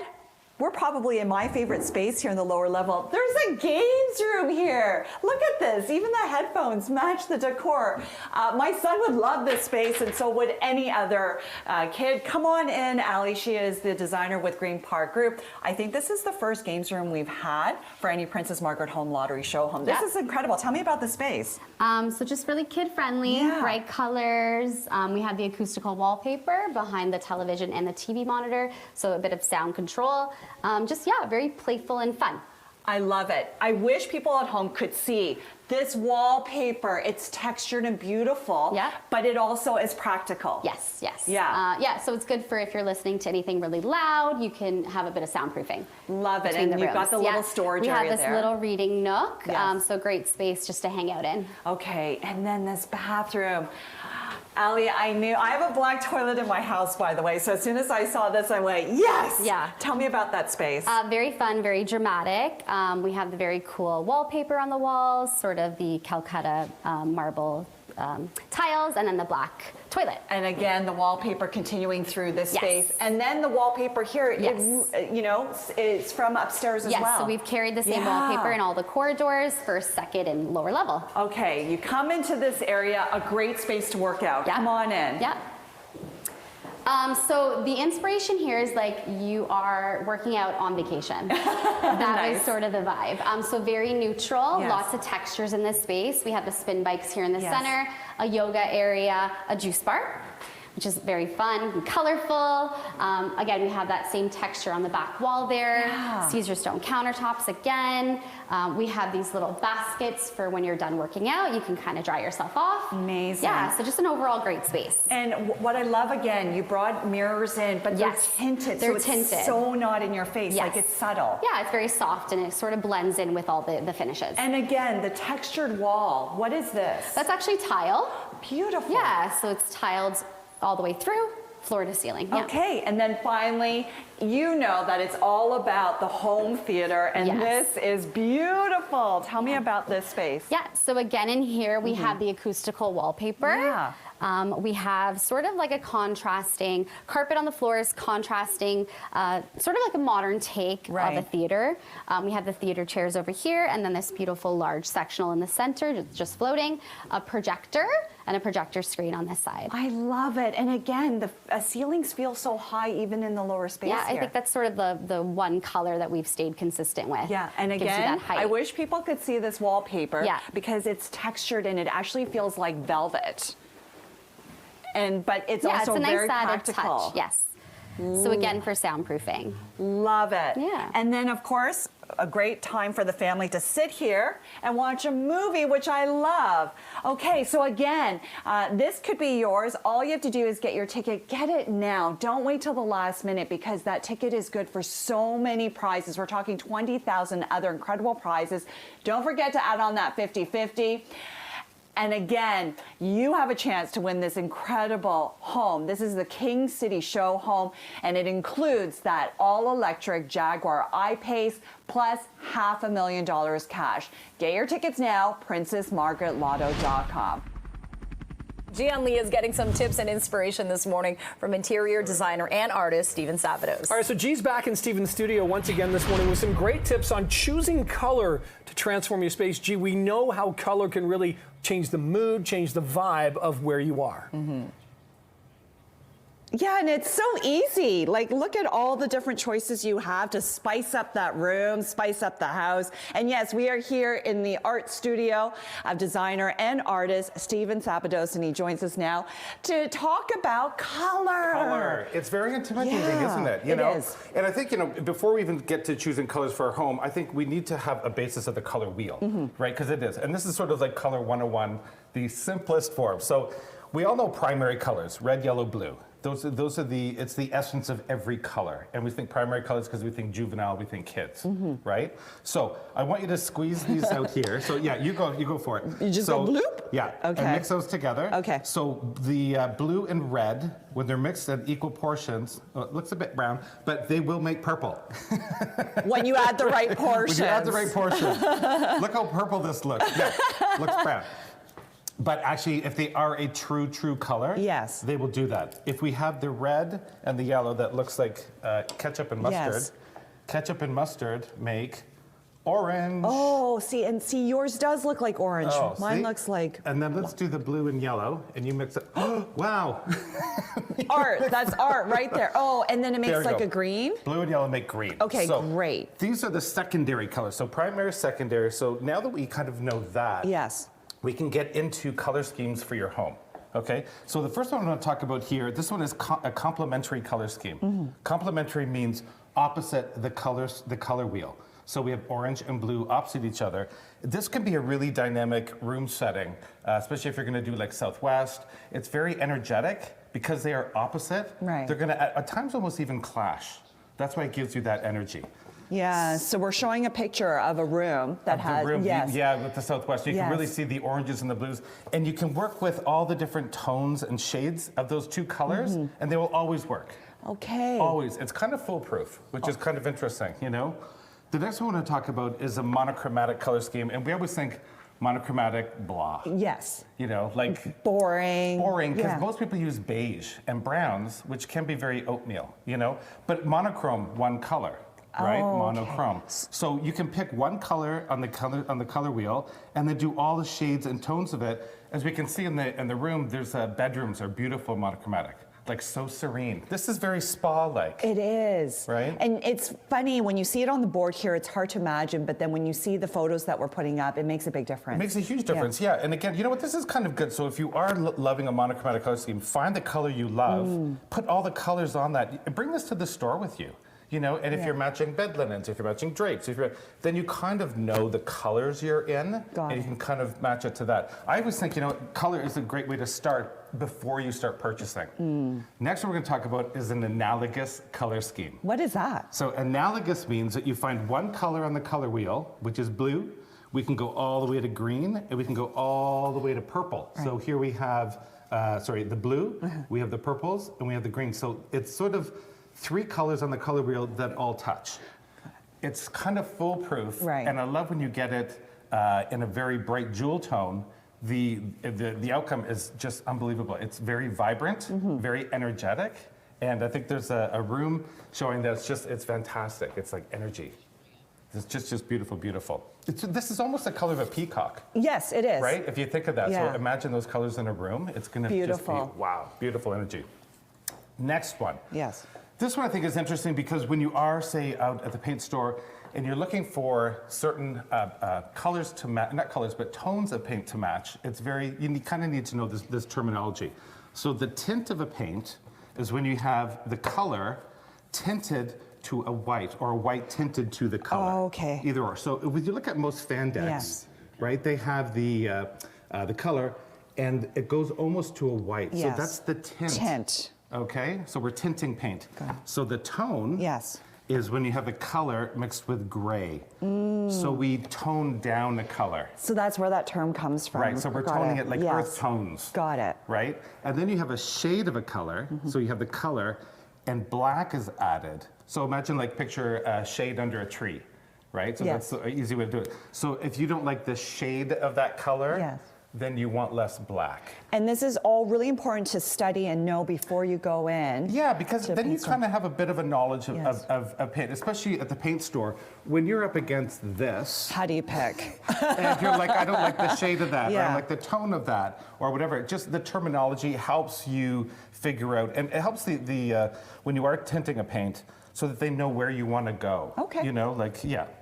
Speaker 5: we're probably in my favorite space here in the lower level. There's a games room here. Look at this. Even the headphones match the decor. My son would love this space, and so would any other kid. Come on in, Allie. She is the designer with Green Park Group. I think this is the first games room we've had for any Princess Margaret Home Lottery show home. This
Speaker 7: Yeah.
Speaker 5: is incredible. Tell me about the space.
Speaker 7: So just really kid-friendly,
Speaker 5: Yeah.
Speaker 7: bright colors. We have the acoustical wallpaper behind the television and the TV monitor, so a bit of sound control. Very playful and fun.
Speaker 5: I love it. I wish people at home could see this wallpaper. It's textured and beautiful,
Speaker 7: Yeah.
Speaker 5: but it also is practical.
Speaker 7: Yes, yes.
Speaker 5: Yeah.
Speaker 7: So it's good for if you're listening to anything really loud, you can have a bit of soundproofing.
Speaker 5: Love it.
Speaker 7: between
Speaker 5: And
Speaker 7: the
Speaker 5: you've got
Speaker 7: rooms.
Speaker 5: the little storage
Speaker 7: we
Speaker 5: area
Speaker 7: have this
Speaker 5: there.
Speaker 7: little reading nook,
Speaker 5: Yes.
Speaker 7: so great space just to hang out in.
Speaker 5: Okay, and then this bathroom. Allie, I have a black toilet in my house, by the way, so as soon as I saw this, I went, yes!
Speaker 7: Yeah.
Speaker 5: Tell me about that space.
Speaker 7: Very fun, very dramatic. We have the very cool wallpaper on the walls, sort of the Calcutta marble tiles, and then the black toilet.
Speaker 5: And again, the wallpaper continuing through this
Speaker 7: Yes.
Speaker 5: space. And then the wallpaper here,
Speaker 7: Yes.
Speaker 5: it's from upstairs as
Speaker 7: Yes,
Speaker 5: well.
Speaker 7: so we've carried the same
Speaker 5: Yeah.
Speaker 7: wallpaper in all the corridors, first, second, and lower level.
Speaker 5: Okay, you come into this area, a great space to work out.
Speaker 7: Yeah.
Speaker 5: Come on in.
Speaker 7: Yeah. So the inspiration here is like you are working out on vacation. That was sort of the vibe. So very neutral, lots of textures in this space. We have the spin bikes here in the center, a yoga area, a juice bar, which is very fun and colorful. Again, we have that same texture on the back wall there. Caesar stone countertops again. We have these little baskets for when you're done working out. You can kind of dry yourself off.
Speaker 5: Amazing.
Speaker 7: Yeah, so just an overall great space.
Speaker 5: And what I love, again, you brought mirrors in, but they're tinted.
Speaker 7: They're
Speaker 5: so
Speaker 7: tinted.
Speaker 5: It's so not in your face, like it's subtle.
Speaker 7: Yeah, it's very soft and it sort of blends in with all the finishes.
Speaker 5: And again, the textured wall, what is this?
Speaker 7: That's actually tile.
Speaker 5: Beautiful.
Speaker 7: Yeah, so it's tiled all the way through, floor to ceiling. Yeah.
Speaker 5: Okay, and then finally, you know that it's all about the home theater, and this is beautiful. Tell me about this space.
Speaker 7: Yeah, so again in here we have the acoustical wallpaper. We have sort of like a contrasting carpet on the floors, contrasting sort of like a modern take of a theater. We have the theater chairs over here, and then this beautiful large sectional in the center, just floating, a projector, and a projector screen on this side.
Speaker 5: I love it. And again, the ceilings feel so high even in the lower space.
Speaker 7: Yeah, I think that's sort of the one color that we've stayed consistent with.
Speaker 5: Yeah, and
Speaker 7: Gives you
Speaker 5: again,
Speaker 7: that height.
Speaker 5: I wish people could see this wallpaper because it's textured and it actually feels like velvet. But it's also
Speaker 7: it's a nice
Speaker 5: very
Speaker 7: added
Speaker 5: practical.
Speaker 7: touch. Yes. So again, for soundproofing.
Speaker 5: Love it.
Speaker 7: Yeah.
Speaker 5: And then, of course, a great time for the family to sit here and watch a movie, which I love. Okay, so again, this could be yours. All you have to do is get your ticket. Get it now. Don't wait till the last minute because that ticket is good for so many prizes. We're talking 20,000 other incredible prizes. Don't forget to add on that 50-50. And again, you have a chance to win this incredible home. This is the King City Show home, and it includes that all-electric Jaguar I-Pace plus $500,000 cash. Get your tickets now, princessmargaretlotto.com.
Speaker 4: Gian Lee is getting some tips and inspiration this morning from interior designer and artist Steven Sabados.
Speaker 1: All right, so G's back in Steven's studio once again this morning with some great tips on choosing color to transform your space. G, we know how color can really change the mood, change the vibe of where you are.
Speaker 5: Yeah, and it's so easy. Like, look at all the different choices you have to spice up that room, spice up the house. And yes, we are here in the art studio of designer and artist Steven Sabados, and he joins us now to talk about color.
Speaker 8: Color. It's very intimidating, isn't it?
Speaker 5: It is.
Speaker 8: And I think, before we even get to choosing colors for our home, I think we need to have a basis of the color wheel, right? Because it is. And this is sort of like color 101, the simplest form. So we all know primary colors, red, yellow, blue. Those are it's the essence of every color. And we think primary colors because we think juvenile, we think kids, right? So I want you to squeeze these out here. So yeah, you go for it.
Speaker 5: You just go bloop?
Speaker 8: Yeah,
Speaker 5: okay.
Speaker 8: And mix those together.
Speaker 5: Okay.
Speaker 8: So the blue and red, when they're mixed at equal portions, it looks a bit brown, but they will make purple.
Speaker 5: When you add the right portions.
Speaker 8: When you add the right portions. Look how purple this looks. Yeah, looks brown. But actually, if they are a true color, they will do that. If we have the red and the yellow that looks like ketchup and mustard, ketchup and mustard make orange.
Speaker 5: Oh, see, yours does look like orange.
Speaker 8: Oh,
Speaker 5: mine
Speaker 8: see?
Speaker 5: looks like...
Speaker 8: And then let's do the blue and yellow, and you mix it. Oh, wow.
Speaker 5: Art, that's art right there. Oh, and then it makes like a green?
Speaker 8: Blue and yellow make green.
Speaker 5: Okay,
Speaker 8: so
Speaker 5: great.
Speaker 8: These are the secondary colors. So primary, secondary. So now that we kind of know that, we can get into color schemes for your home. Okay, so the first one I'm going to talk about here, this one is a complementary color scheme. Complementary means opposite the color wheel. So we have orange and blue opposite each other. This can be a really dynamic room setting, especially if you're going to do like Southwest. It's very energetic because they are opposite.
Speaker 5: Right.
Speaker 8: They're going to at times almost even clash. That's why it gives you that energy.
Speaker 5: Yeah, so we're showing a picture of a room that has,
Speaker 8: yeah, with the Southwest. You can really see the oranges and the blues. And you can work with all the different tones and shades of those two colors, and they will always work.
Speaker 5: Okay.
Speaker 8: Always. It's kind of foolproof, which is kind of interesting, you know? The next one I want to talk about is a monochromatic color scheme, and we always think monochromatic, blah.
Speaker 5: Yes.
Speaker 8: You know, like...
Speaker 5: Boring.
Speaker 8: Boring, because most people use beige and browns, which can be very oatmeal, you know? But monochrome, one color. Right, monochrome. So you can pick one color on the color wheel, and then do all the shades and tones of it. As we can see in the room, there's bedrooms are beautiful monochromatic. like so serene. This is very spa-like.
Speaker 5: It is.
Speaker 8: Right?
Speaker 5: And it's funny, when you see it on the board here, it's hard to imagine, but then when you see the photos that we're putting up, it makes a big difference.
Speaker 8: It makes a huge difference, yeah. And again, you know what, this is kind of good. So if you are loving a monochromatic color scheme, find the color you love, put all the colors on that, and bring this to the store with you. You know, and if you're matching bed linens, if you're matching drapes, then you kind of know the colors you're in, and you can kind of match it to that. I always think, you know, color is a great way to start before you start purchasing. Next one we're going to talk about is an analogous color scheme.
Speaker 5: What is that?
Speaker 8: So analogous means that you find one color on the color wheel, which is blue. We can go all the way to green, and we can go all the way to purple. Right. So here we have, the blue, we have the purples, and we have the green. So it's sort of 3 colors on the color wheel that all touch. It's kind of foolproof, and I love when you get it in a very bright jewel tone. The outcome is just unbelievable. It's very vibrant, very energetic, and I think there's a room showing that it's fantastic. It's like energy. It's just beautiful, beautiful. This is almost the color of a peacock.
Speaker 5: Yes, it is.
Speaker 8: Right? If you think of that, so imagine those colors in a room. It's going to just be, wow, beautiful energy. Next one.
Speaker 5: Yes.
Speaker 8: This one I think is interesting because when you are, say, out at the paint store and you're looking for certain colors to match, not colors, but tones of paint to match, you kind of need to know this terminology. So the tint of a paint is when you have the color tinted to a white or a white tinted to the color.
Speaker 5: Oh, okay.
Speaker 8: Either or. So when you look at most fan decks, right, they have the color and it goes almost to a white.
Speaker 5: Yes.
Speaker 8: So that's the tint. Okay, so we're tinting paint. So the tone is when you have the color mixed with gray. So we tone down the color.
Speaker 5: So that's where that term comes from.
Speaker 8: Right, so we're toning it like earth tones.
Speaker 5: Got it.
Speaker 8: Right? And then you have a shade of a color. So you have the color and black is added. So imagine picture a shade under a tree, right? So that's an easy way to do it. So if you don't like the shade of that color, then you want less black.
Speaker 5: And this is all really important to study and know before you go in.
Speaker 8: Yeah, because then you kind of have a bit of a knowledge of paint, especially at the paint store. When you're up against this.
Speaker 5: How do you pick?
Speaker 8: And you're like, I don't like the shade of that, or I like the tone of that, or whatever. Just the terminology helps you figure out, and it helps when you are tinting a paint, so that they know where you want to go.
Speaker 5: Okay.
Speaker 8: You know,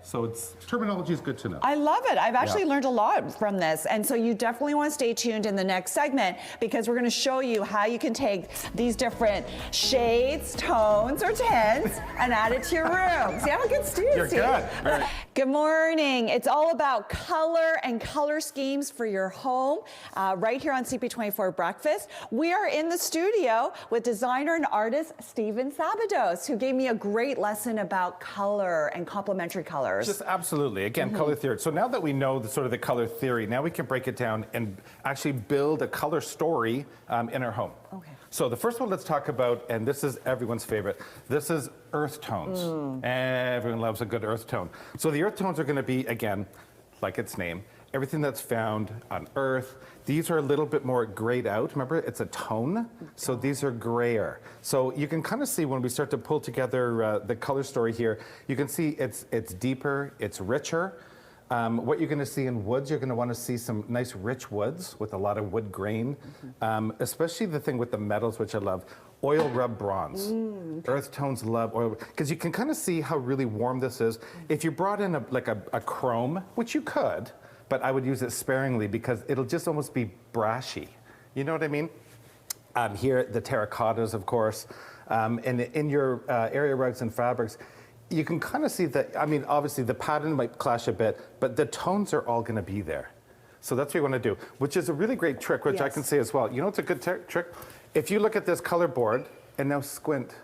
Speaker 8: so terminology is good to know.
Speaker 5: I love it. I've actually learned a lot from this. And so you definitely want to stay tuned in the next segment because we're going to show you how you can take these different shades, tones, or tints and add it to your room. See, I'm a good student.
Speaker 8: You're good. Right.
Speaker 5: Good morning. It's all about color and color schemes for your home right here on CP24 Breakfast. We are in the studio with designer and artist Steven Sabados, who gave me a great lesson about color and complementary colors.
Speaker 8: Just absolutely. Again, color theory. So now that we know the color theory, now we can break it down and actually build a color story in our home.
Speaker 5: Okay.
Speaker 8: So the first one let's talk about, and this is everyone's favorite, this is earth tones. Everyone loves a good earth tone. So the earth tones are going to be, again, like its name, everything that's found on earth. These are a little bit more grayed out. Remember, it's a tone, so these are grayer. So you can kind of see when we start to pull together the color story here, you can see it's deeper, it's richer. What you're going to see in woods, you're going to want to see some nice rich woods with a lot of wood grain, especially the thing with the metals, which I love. Oil rub bronze. Earth tones love oil, because you can kind of see how really warm this is. If you brought in a chrome, which you could, but I would use it sparingly because it'll just almost be brashy. You know what I mean? Here, the terracottas, of course, and in your area rugs and fabrics, you can kind of see that, obviously the pattern might clash a bit, but the tones are all going to be there. So that's what you want to do, which is a really great trick, which I can say as well. You know what's a good trick? If you look at this color board and now squint.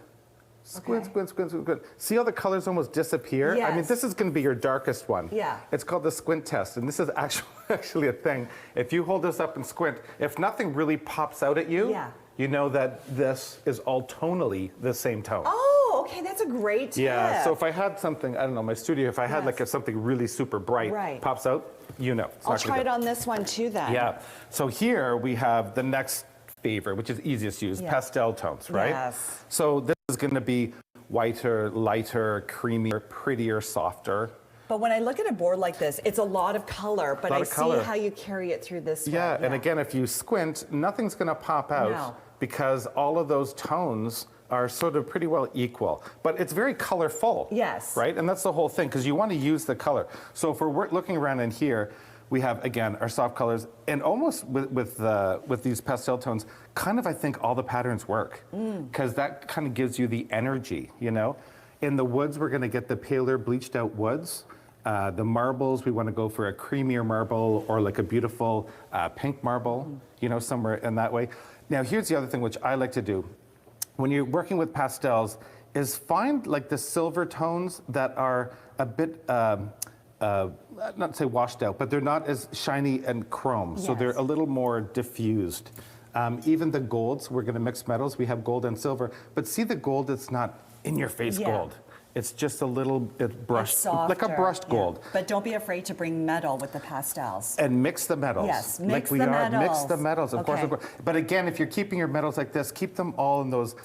Speaker 8: Squint, squint, squint, squint, squint. See how the colors almost disappear?
Speaker 5: Yes.
Speaker 8: This is going to be your darkest one.
Speaker 5: Yeah.
Speaker 8: It's called the squint test, and this is actually a thing. If you hold this up and squint, if nothing really pops out at you, you know that this is all tonally the same tone.
Speaker 5: Oh, okay, that's a great tip.
Speaker 8: Yeah, so if I had something, I don't know, my studio, if I had something really super bright pops out, you know.
Speaker 5: I'll try it on this one too then.
Speaker 8: Yeah, so here we have the next favorite, which is easiest to use, pastel tones, right?
Speaker 5: Yes.
Speaker 8: So this is going to be whiter, lighter, creamier, prettier, softer.
Speaker 5: But when I look at a board like this, it's a lot of color, but I see how you carry it through this one.
Speaker 8: Yeah, and again, if you squint, nothing's going to pop out.
Speaker 5: No.
Speaker 8: because all of those tones are sort of pretty well equal. But it's very colorful.
Speaker 5: Yes.
Speaker 8: Right? And that's the whole thing, because you want to use the color. So if we're looking around in here, we have, again, our soft colors, and almost with these pastel tones, kind of, I think, all the patterns work, because that kind of gives you the energy, you know? In the woods, we're going to get the paler, bleached out woods. The marbles, we want to go for a creamier marble or like a beautiful pink marble, you know, somewhere in that way. Now, here's the other thing which I like to do. When you're working with pastels, is find like the silver tones that are a bit, not say washed out, but they're not as shiny and chrome, so they're a little more diffused. Even the golds, we're going to mix metals. We have gold and silver, but see the gold, it's not in-your-face gold. It's just a little bit brushed, like a brushed gold.
Speaker 5: But don't be afraid to bring metal with the pastels.
Speaker 8: And mix the metals.
Speaker 5: Yes,
Speaker 8: mix the metals. Mix the metals, of course. But again, if you're keeping your metals like this, keep them all in those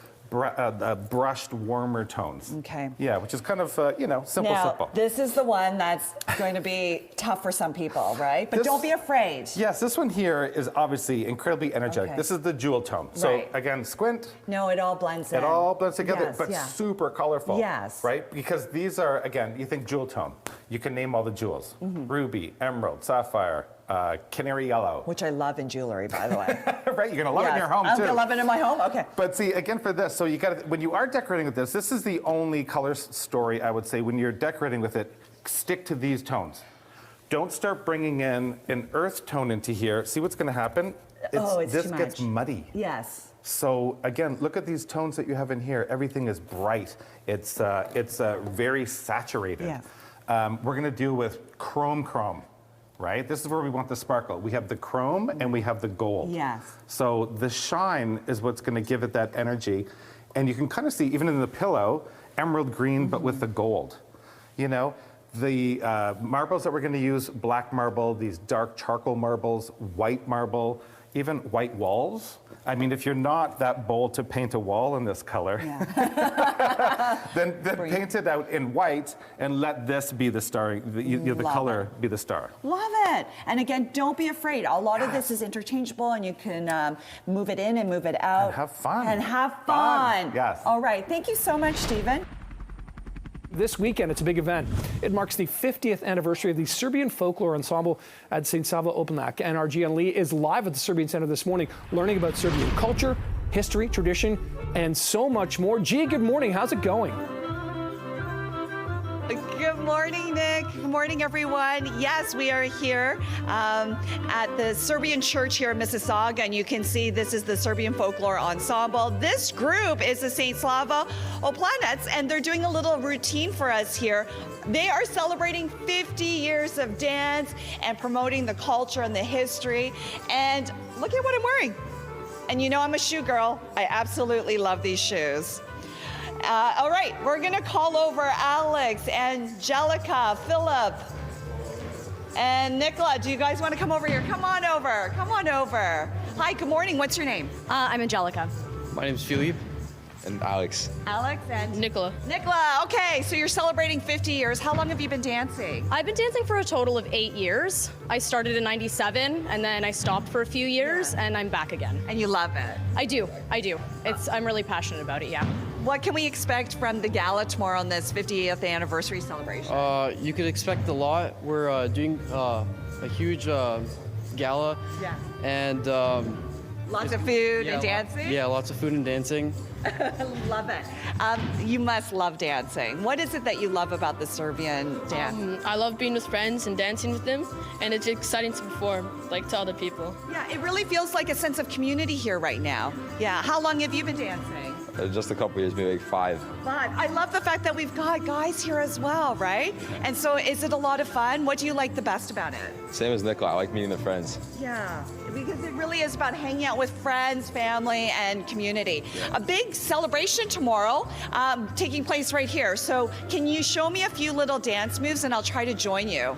Speaker 8: brushed, warmer tones.
Speaker 5: Okay.
Speaker 8: Yeah, which is kind of, you know, simple.
Speaker 5: This is the one that's going to be tough for some people, right? But don't be afraid.
Speaker 8: Yes, this one here is obviously incredibly energetic. This is the jewel tone. So again, squint.
Speaker 5: No, it all blends in.
Speaker 8: It all blends together, but super colorful.
Speaker 5: Yes.
Speaker 8: Right? Because these are, again, you think jewel tone. You can name all the jewels. Ruby, emerald, sapphire, canary yellow.
Speaker 5: Which I love in jewelry, by the way.
Speaker 8: Right, you're gonna love it in your home too.
Speaker 5: I'm gonna love it in my home, okay.
Speaker 8: But see, again for this, so you gotta, when you are decorating with this is the only color story I would say when you're decorating with it, stick to these tones. Don't start bringing in an earth tone into here. See what's gonna happen?
Speaker 5: It's
Speaker 8: this
Speaker 5: too much.
Speaker 8: gets muddy.
Speaker 5: Yes.
Speaker 8: So again, look at these tones that you have in here. Everything is bright. It's very saturated.
Speaker 5: Yeah.
Speaker 8: We're gonna deal with chrome. Right? This is where we want the sparkle. We have the chrome and we have the gold.
Speaker 5: Yes.
Speaker 8: So the shine is what's going to give it that energy. And you can kind of see, even in the pillow, emerald green, but with the gold. You know, the marbles that we're going to use, black marble, these dark charcoal marbles, white marble, even white walls. I mean, if you're not that bold to paint a wall in this color, then paint it out in white and let this be the star, the color be the star.
Speaker 5: Love it. And again, don't be afraid. A lot of this is interchangeable and you can move it in and move it out.
Speaker 8: And have fun.
Speaker 5: And have fun.
Speaker 8: Yes.
Speaker 5: All right. Thank you so much, Stephen.
Speaker 1: This weekend, it's a big event. It marks the 50th anniversary of the Serbian Folklore Ensemble at St. Sava Openak. And our Gian Lee is live at the Serbian Center this morning, learning about Serbian culture, history, tradition, and so much more. Gia, good morning. How's it going?
Speaker 2: Good morning, Nick. Good morning, everyone. Yes, we are here at the Serbian church here in Mississauga, and you can see this is the Serbian Folklore Ensemble. This group is the St. Slava Oplanets, and they're doing a little routine for us here. They are celebrating 50 years of dance and promoting the culture and the history. And look at what I'm wearing. And you know I'm a shoe girl. I absolutely love these shoes. All right, we're gonna call over Alex, Angelica, Philip, and Nicola. Do you guys wanna come over here? Come on over, come on over. Hi, good morning, what's your name?
Speaker 9: I'm Angelica.
Speaker 10: My name's Philippe. And Alex.
Speaker 2: Alex and?
Speaker 9: Nicola.
Speaker 2: Nicola, okay, so you're celebrating 50 years. How long have you been dancing?
Speaker 9: I've been dancing for a total of 8 years. I started in '97 and then I stopped for a few years and I'm back again.
Speaker 2: And you love it?
Speaker 9: I do. I'm really passionate about it, yeah.
Speaker 2: What can we expect from the gala tomorrow on this 50th anniversary celebration?
Speaker 10: You could expect a lot. We're doing a huge gala.
Speaker 2: Yeah.
Speaker 10: And
Speaker 2: lots of food and dancing?
Speaker 10: Yeah, lots of food and dancing.
Speaker 2: Love it. You must love dancing. What is it that you love about the Serbian dance?
Speaker 9: I love being with friends and dancing with them, and it's exciting to perform, like to other people.
Speaker 2: Yeah, it really feels like a sense of community here right now. Yeah, how long have you been dancing?
Speaker 10: Just a couple years, maybe like 5.
Speaker 2: 5. I love the fact that we've got guys here as well, right? And so is it a lot of fun? What do you like the best about it?
Speaker 10: Same as Nicola, I like meeting the friends.
Speaker 2: Yeah, because it really is about hanging out with friends, family, and community. A big celebration tomorrow taking place right here. So can you show me a few little dance moves and I'll try to join you?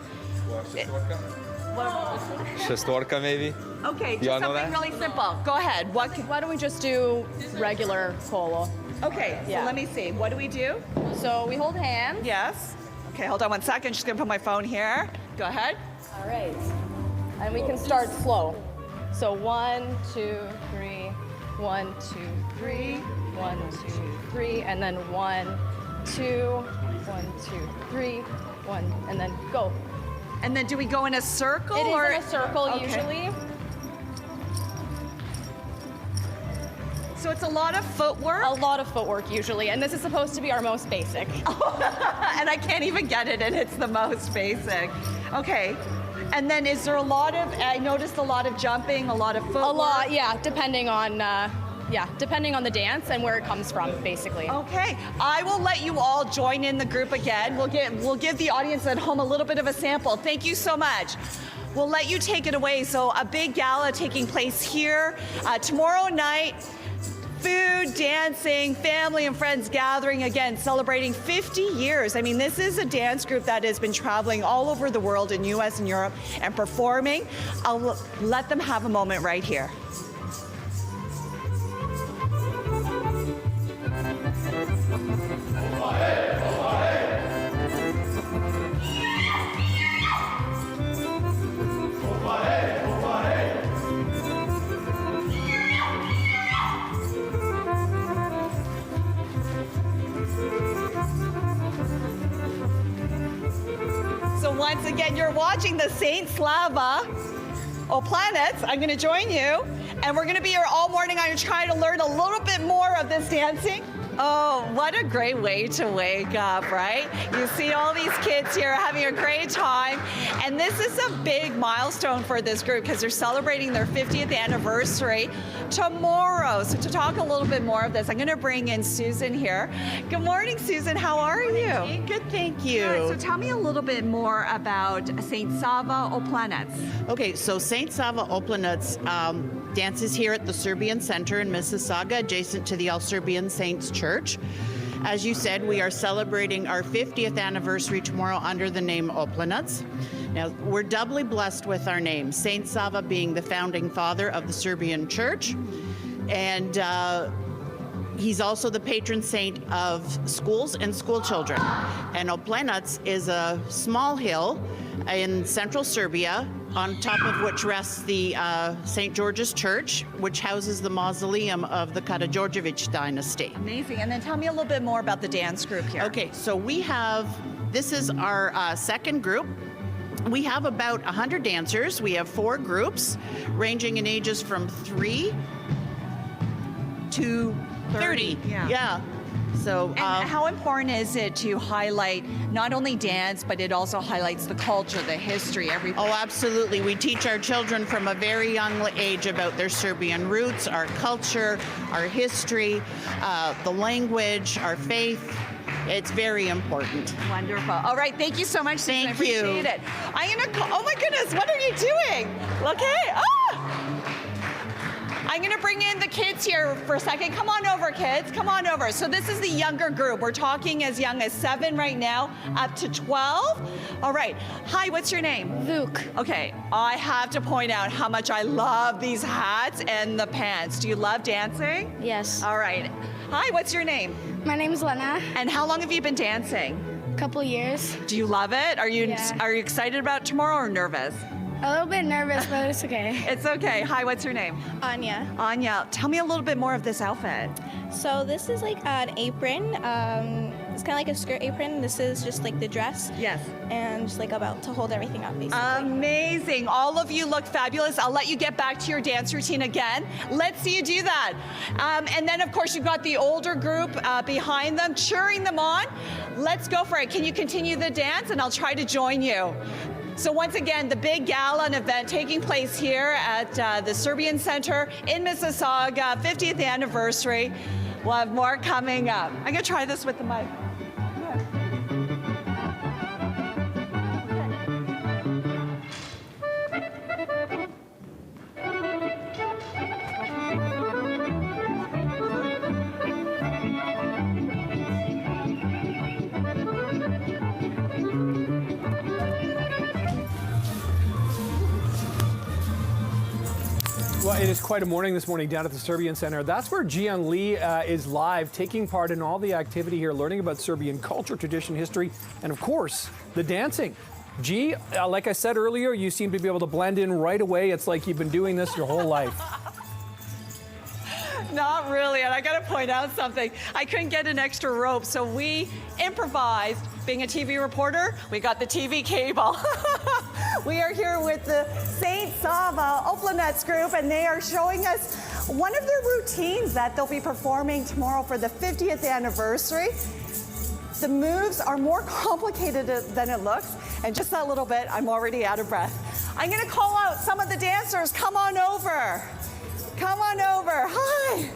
Speaker 10: Šestorka, maybe?
Speaker 2: Okay, just something really simple. Go ahead.
Speaker 9: Why don't we just do regular kolo?
Speaker 2: Okay, so let me see. What do we do?
Speaker 9: So we hold hands.
Speaker 2: Yes. Okay, hold on one second. Just gonna put my phone here. Go ahead.
Speaker 9: All right. And we can start slow. So 1, 2, 3, 1, 2, 3, 1, 2, 3, and then 1, 2, 1, 2, 3, 1, and then go.
Speaker 2: And then do we go in a circle?
Speaker 9: It is
Speaker 2: or?
Speaker 9: in a circle
Speaker 2: Okay.
Speaker 9: usually.
Speaker 2: So it's a lot of footwork?
Speaker 9: A lot of footwork usually, and this is supposed to be our most basic.
Speaker 2: And I can't even get it, and it's the most basic. Okay. And then is there a lot of, I noticed a lot of jumping, a lot of footwork?
Speaker 9: A lot, yeah, depending on the dance and where it comes from, basically.
Speaker 2: Okay, I will let you all join in the group again. We'll give the audience at home a little bit of a sample. Thank you so much. We'll let you take it away. So a big gala taking place here tomorrow night. Food, dancing, family and friends gathering again, celebrating 50 years. I mean, this is a dance group that has been traveling all over the world in US and Europe and performing. I'll let them have a moment right here. So once again, you're watching the Saint Slava Planets. I'm going to join you, and we're going to be here all morning. I'm going to try to learn a little bit more of this dancing. Oh, what a great way to wake up, right? You see all these kids here having a great time. And this is a big milestone for this group because they're celebrating their 50th anniversary tomorrow. So to talk a little bit more of this, I'm going to bring in Susan here. Good morning, Susan. How are you?
Speaker 11: Good, thank you.
Speaker 2: Good. So tell me a little bit more about Saint Sava Oplanets.
Speaker 11: Okay, so Saint Sava Oplanets dances here at the Serbian Center in Mississauga, adjacent to the All Serbian Saints Church. As you said, we are celebrating our 50th anniversary tomorrow under the name Oplanets. Now, we're doubly blessed with our name, Saint Sava being the founding father of the Serbian Church, and he's also the patron saint of schools and school children. And Oplanets is a small hill in central Serbia, on top of which rests the St. George's Church, which houses the mausoleum of the Karađorđević dynasty.
Speaker 2: Amazing. And then tell me a little bit more about the dance group here.
Speaker 11: Okay, so this is our second group. We have about 100 dancers. We have 4 groups, ranging in ages from 3 to 30. Yeah. So,
Speaker 2: and how important is it to highlight not only dance, but it also highlights the culture, the history, everything?
Speaker 11: Oh, absolutely. We teach our children from a very young age about their Serbian roots, our culture, our history, the language, our faith. It's very important.
Speaker 2: Wonderful. All right, thank you so much.
Speaker 11: Thank
Speaker 2: I appreciate
Speaker 11: you.
Speaker 2: it. I'm gonna call, oh my goodness, what are you doing? Okay. I'm going to bring in the kids here for a second. Come on over, kids. Come on over. So this is the younger group. We're talking as young as 7 right now, up to 12. All right. Hi, what's your name?
Speaker 12: Luke.
Speaker 2: Okay. I have to point out how much I love these hats and the pants. Do you love dancing?
Speaker 12: Yes.
Speaker 2: All right. Hi, what's your name?
Speaker 12: My name's Lena.
Speaker 2: And how long have you been dancing?
Speaker 12: Couple years.
Speaker 2: Do you love it? Are you excited about tomorrow or nervous?
Speaker 12: A little bit nervous, but it's okay.
Speaker 2: It's okay. Hi, what's your name?
Speaker 12: Anya.
Speaker 2: Anya, tell me a little bit more of this outfit.
Speaker 13: So this is like an apron. It's kind of like a skirt apron. This is just like the dress.
Speaker 2: Yes.
Speaker 13: And just like about to hold everything up, basically.
Speaker 2: Amazing. All of you look fabulous. I'll let you get back to your dance routine again. Let's see you do that. And then, of course, you've got the older group behind them, cheering them on. Let's go for it. Can you continue the dance? And I'll try to join you. So once again, the big gala and event taking place here at the Serbian Center in Mississauga, 50th anniversary. We'll have more coming up. I'm gonna try this with the mic.
Speaker 1: Well, it is quite a morning this morning down at the Serbian Center. That's where Gian Lee is live, taking part in all the activity here, learning about Serbian culture, tradition, history, and of course, the dancing. G, like I said earlier, you seem to be able to blend in right away. It's like you've been doing this your whole life.
Speaker 2: Not really, and I gotta point out something. I couldn't get an extra rope, so we improvised. Being a TV reporter, we got the TV cable. We are here with the St. Sava Oplanets group, and they are showing us one of their routines that they'll be performing tomorrow for the 50th anniversary. The moves are more complicated than it looks, and just that little bit, I'm already out of breath. I'm gonna call out some of the dancers. Come on over. Come on over. Hi.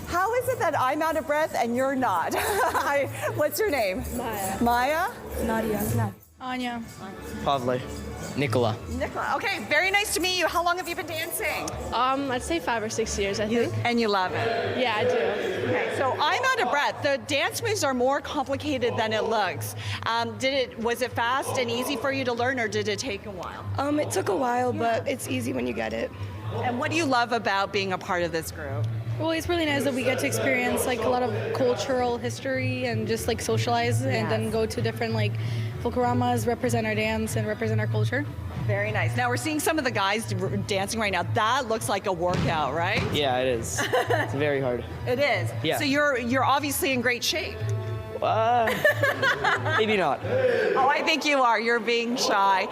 Speaker 2: How is it that I'm out of breath and you're not? Hi. What's your name?
Speaker 12: Maya.
Speaker 2: Maya?
Speaker 12: Nadia. Anya.
Speaker 10: Pavle. Nicola.
Speaker 2: Nicola. Okay, very nice to meet you. How long have you been dancing?
Speaker 12: I'd say 5 or 6 years, I think.
Speaker 2: And you love it?
Speaker 12: Yeah, I do.
Speaker 2: Okay, so I'm out of breath. The dance moves are more complicated than it looks. Was it fast and easy for you to learn, or did it take a while?
Speaker 12: It took a while, but it's easy when you get it.
Speaker 2: And what do you love about being a part of this group?
Speaker 9: Well, it's really nice that we get to experience like a lot of cultural history and just like socialize and then go to different like folkloramas, represent our dance and represent our culture.
Speaker 2: Very nice. Now we're seeing some of the guys dancing right now. That looks like a workout, right?
Speaker 10: Yeah, it is. It's very hard.
Speaker 2: It is.
Speaker 10: Yeah.
Speaker 2: So you're obviously in great shape.
Speaker 10: Maybe not.
Speaker 2: Oh, I think you are. You're being shy.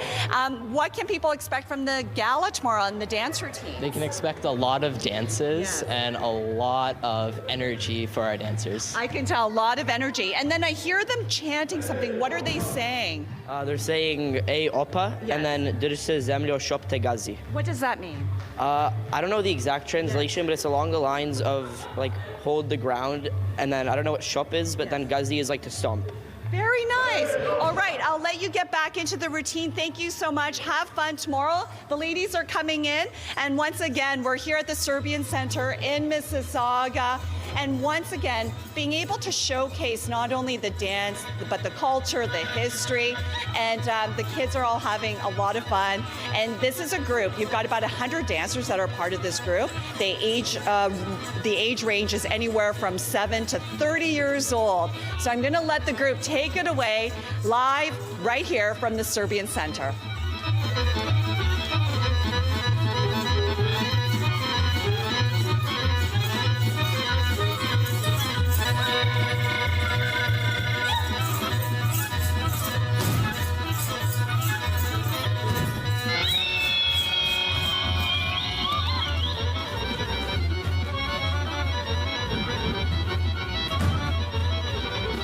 Speaker 2: What can people expect from the gala tomorrow and the dance routine?
Speaker 10: They can expect a lot of dances and a lot of energy for our dancers.
Speaker 2: I can tell, a lot of energy. And then I hear them chanting something. What are they saying?
Speaker 10: They're saying "Ey Opa" and then "Dırsı zemlyo shop tegazi."
Speaker 2: What does that mean?
Speaker 10: I don't know the exact translation, but it's along the lines of like hold the ground, and then I don't know what shop is, but then gazi is like to stomp.
Speaker 2: Very nice. All right, I'll let you get back into the routine. Thank you so much. Have fun tomorrow. The ladies are coming in. And once again, we're here at the Serbian Center in Mississauga. And once again, being able to showcase not only the dance, but the culture, the history. And the kids are all having a lot of fun. And this is a group. You've got about 100 dancers that are part of this group. The age range is anywhere from 7 to 30 years old. So I'm going to let the group take it away live right here from the Serbian Center.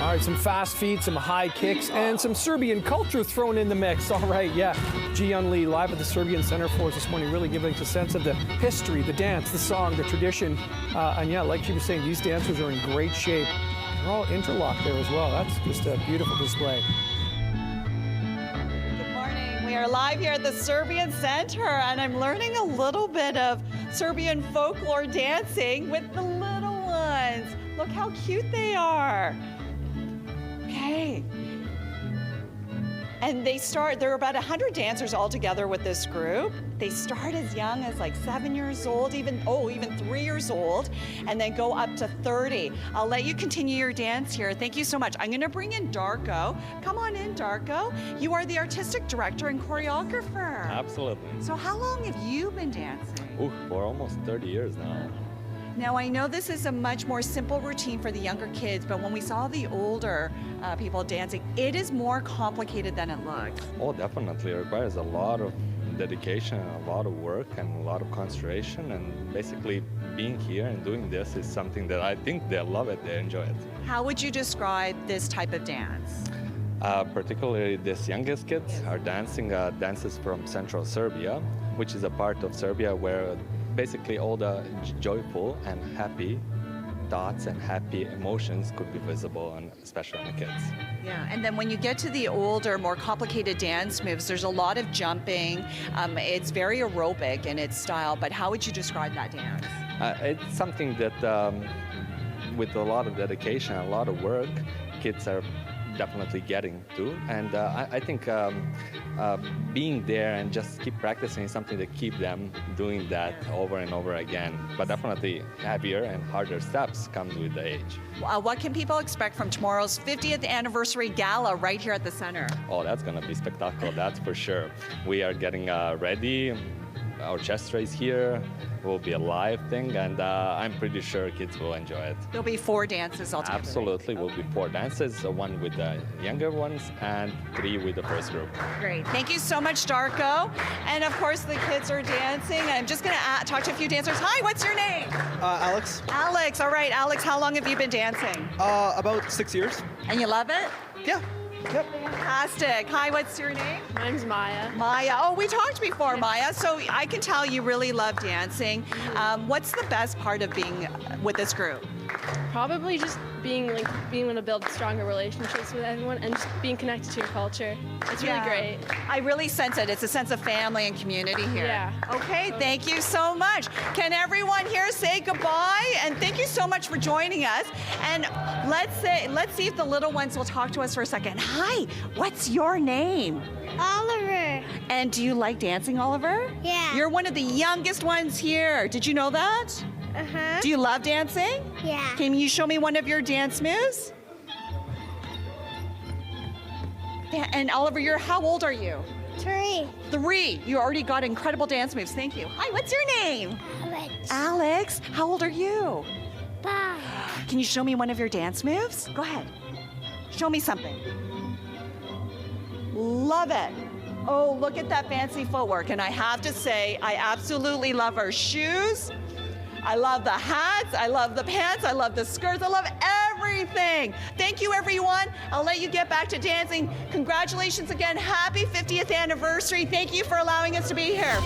Speaker 1: All right, some fast feet, some high kicks, and some Serbian culture thrown in the mix. All right, yeah. Ji-Yun Lee live at the Serbian Center for us this morning, really giving us a sense of the history, the dance, the song, the tradition. And yeah, like she was saying, these dancers are in great shape. They're all interlocked there as well. That's just a beautiful display.
Speaker 2: Good morning. We are live here at the Serbian Center, and I'm learning a little bit of Serbian folklore dancing with the little ones. Look how cute they are. Okay. And there are about 100 dancers all together with this group. They start as young as like 7 years old, even 3 years old, and then go up to 30. I'll let you continue your dance here. Thank you so much. I'm gonna bring in Darko. Come on in, Darko. You are the artistic director and choreographer.
Speaker 14: Absolutely.
Speaker 2: So how long have you been dancing?
Speaker 14: For almost 30 years now.
Speaker 2: Now, I know this is a much more simple routine for the younger kids, but when we saw the older people dancing, it is more complicated than it looked.
Speaker 14: Oh, definitely. It requires a lot of dedication, a lot of work, and a lot of concentration. And basically, being here and doing this is something that I think they love it, they enjoy it.
Speaker 2: How would you describe this type of dance?
Speaker 14: Particularly these youngest kids are dancing dances from central Serbia, which is a part of Serbia where basically all the joyful and happy thoughts and happy emotions could be visible, and especially on the kids.
Speaker 2: Yeah, and then when you get to the older, more complicated dance moves, there's a lot of jumping. It's very aerobic in its style, but how would you describe that dance?
Speaker 14: It's something that with a lot of dedication, a lot of work, kids are definitely getting to, and I think being there and just keep practicing is something that keep them doing that over and over again. But definitely heavier and harder steps comes with the age.
Speaker 2: What can people expect from tomorrow's 50th anniversary gala right here at the center?
Speaker 14: Oh, that's gonna be spectacular, that's for sure. We are getting ready. orchestra is here. It will be a live thing, and I'm pretty sure kids will enjoy it.
Speaker 2: There'll be 4 dances altogether.
Speaker 14: Absolutely, will be 4 dances, 1 with the younger ones and 3 with the first group.
Speaker 2: Great. Thank you so much, Darko. And of course, the kids are dancing. I'm just going to talk to a few dancers. Hi, what's your name?
Speaker 15: Alex.
Speaker 2: Alex. All right, Alex, how long have you been dancing?
Speaker 15: About 6 years.
Speaker 2: And you love it?
Speaker 15: Yeah. Yep.
Speaker 2: Fantastic. Hi, what's your name?
Speaker 12: My name's Maya.
Speaker 2: Maya. Oh, we talked before, Maya. So I can tell you really love dancing. What's the best part of being with this group?
Speaker 12: Probably just being able to build stronger relationships with everyone and just being connected to your culture. It's really great.
Speaker 2: I really sense it. It's a sense of family and community here.
Speaker 12: Yeah.
Speaker 2: Okay, thank you so much. Can everyone here say goodbye? And thank you so much for joining us. And let's see if the little ones will talk to us for a second. Hi, what's your name?
Speaker 16: Oliver.
Speaker 2: And do you like dancing, Oliver?
Speaker 16: Yeah.
Speaker 2: You're one of the youngest ones here. Did you know that?
Speaker 16: Uh-huh.
Speaker 2: Do you love dancing?
Speaker 16: Yeah.
Speaker 2: Can you show me one of your dance moves? Yeah, and Oliver, how old are you?
Speaker 16: 3.
Speaker 2: 3. You already got incredible dance moves. Thank you. Hi, what's your name?
Speaker 16: Alex.
Speaker 2: Alex. How old are you?
Speaker 16: 5.
Speaker 2: Can you show me one of your dance moves? Go ahead. Show me something. Love it. Oh, look at that fancy footwork. And I have to say, I absolutely love her shoes. I love the hats, I love the pants, I love the skirts, I love everything. Thank you, everyone. I'll let you get back to dancing. Congratulations again. Happy 50th anniversary. Thank you for allowing us to be here.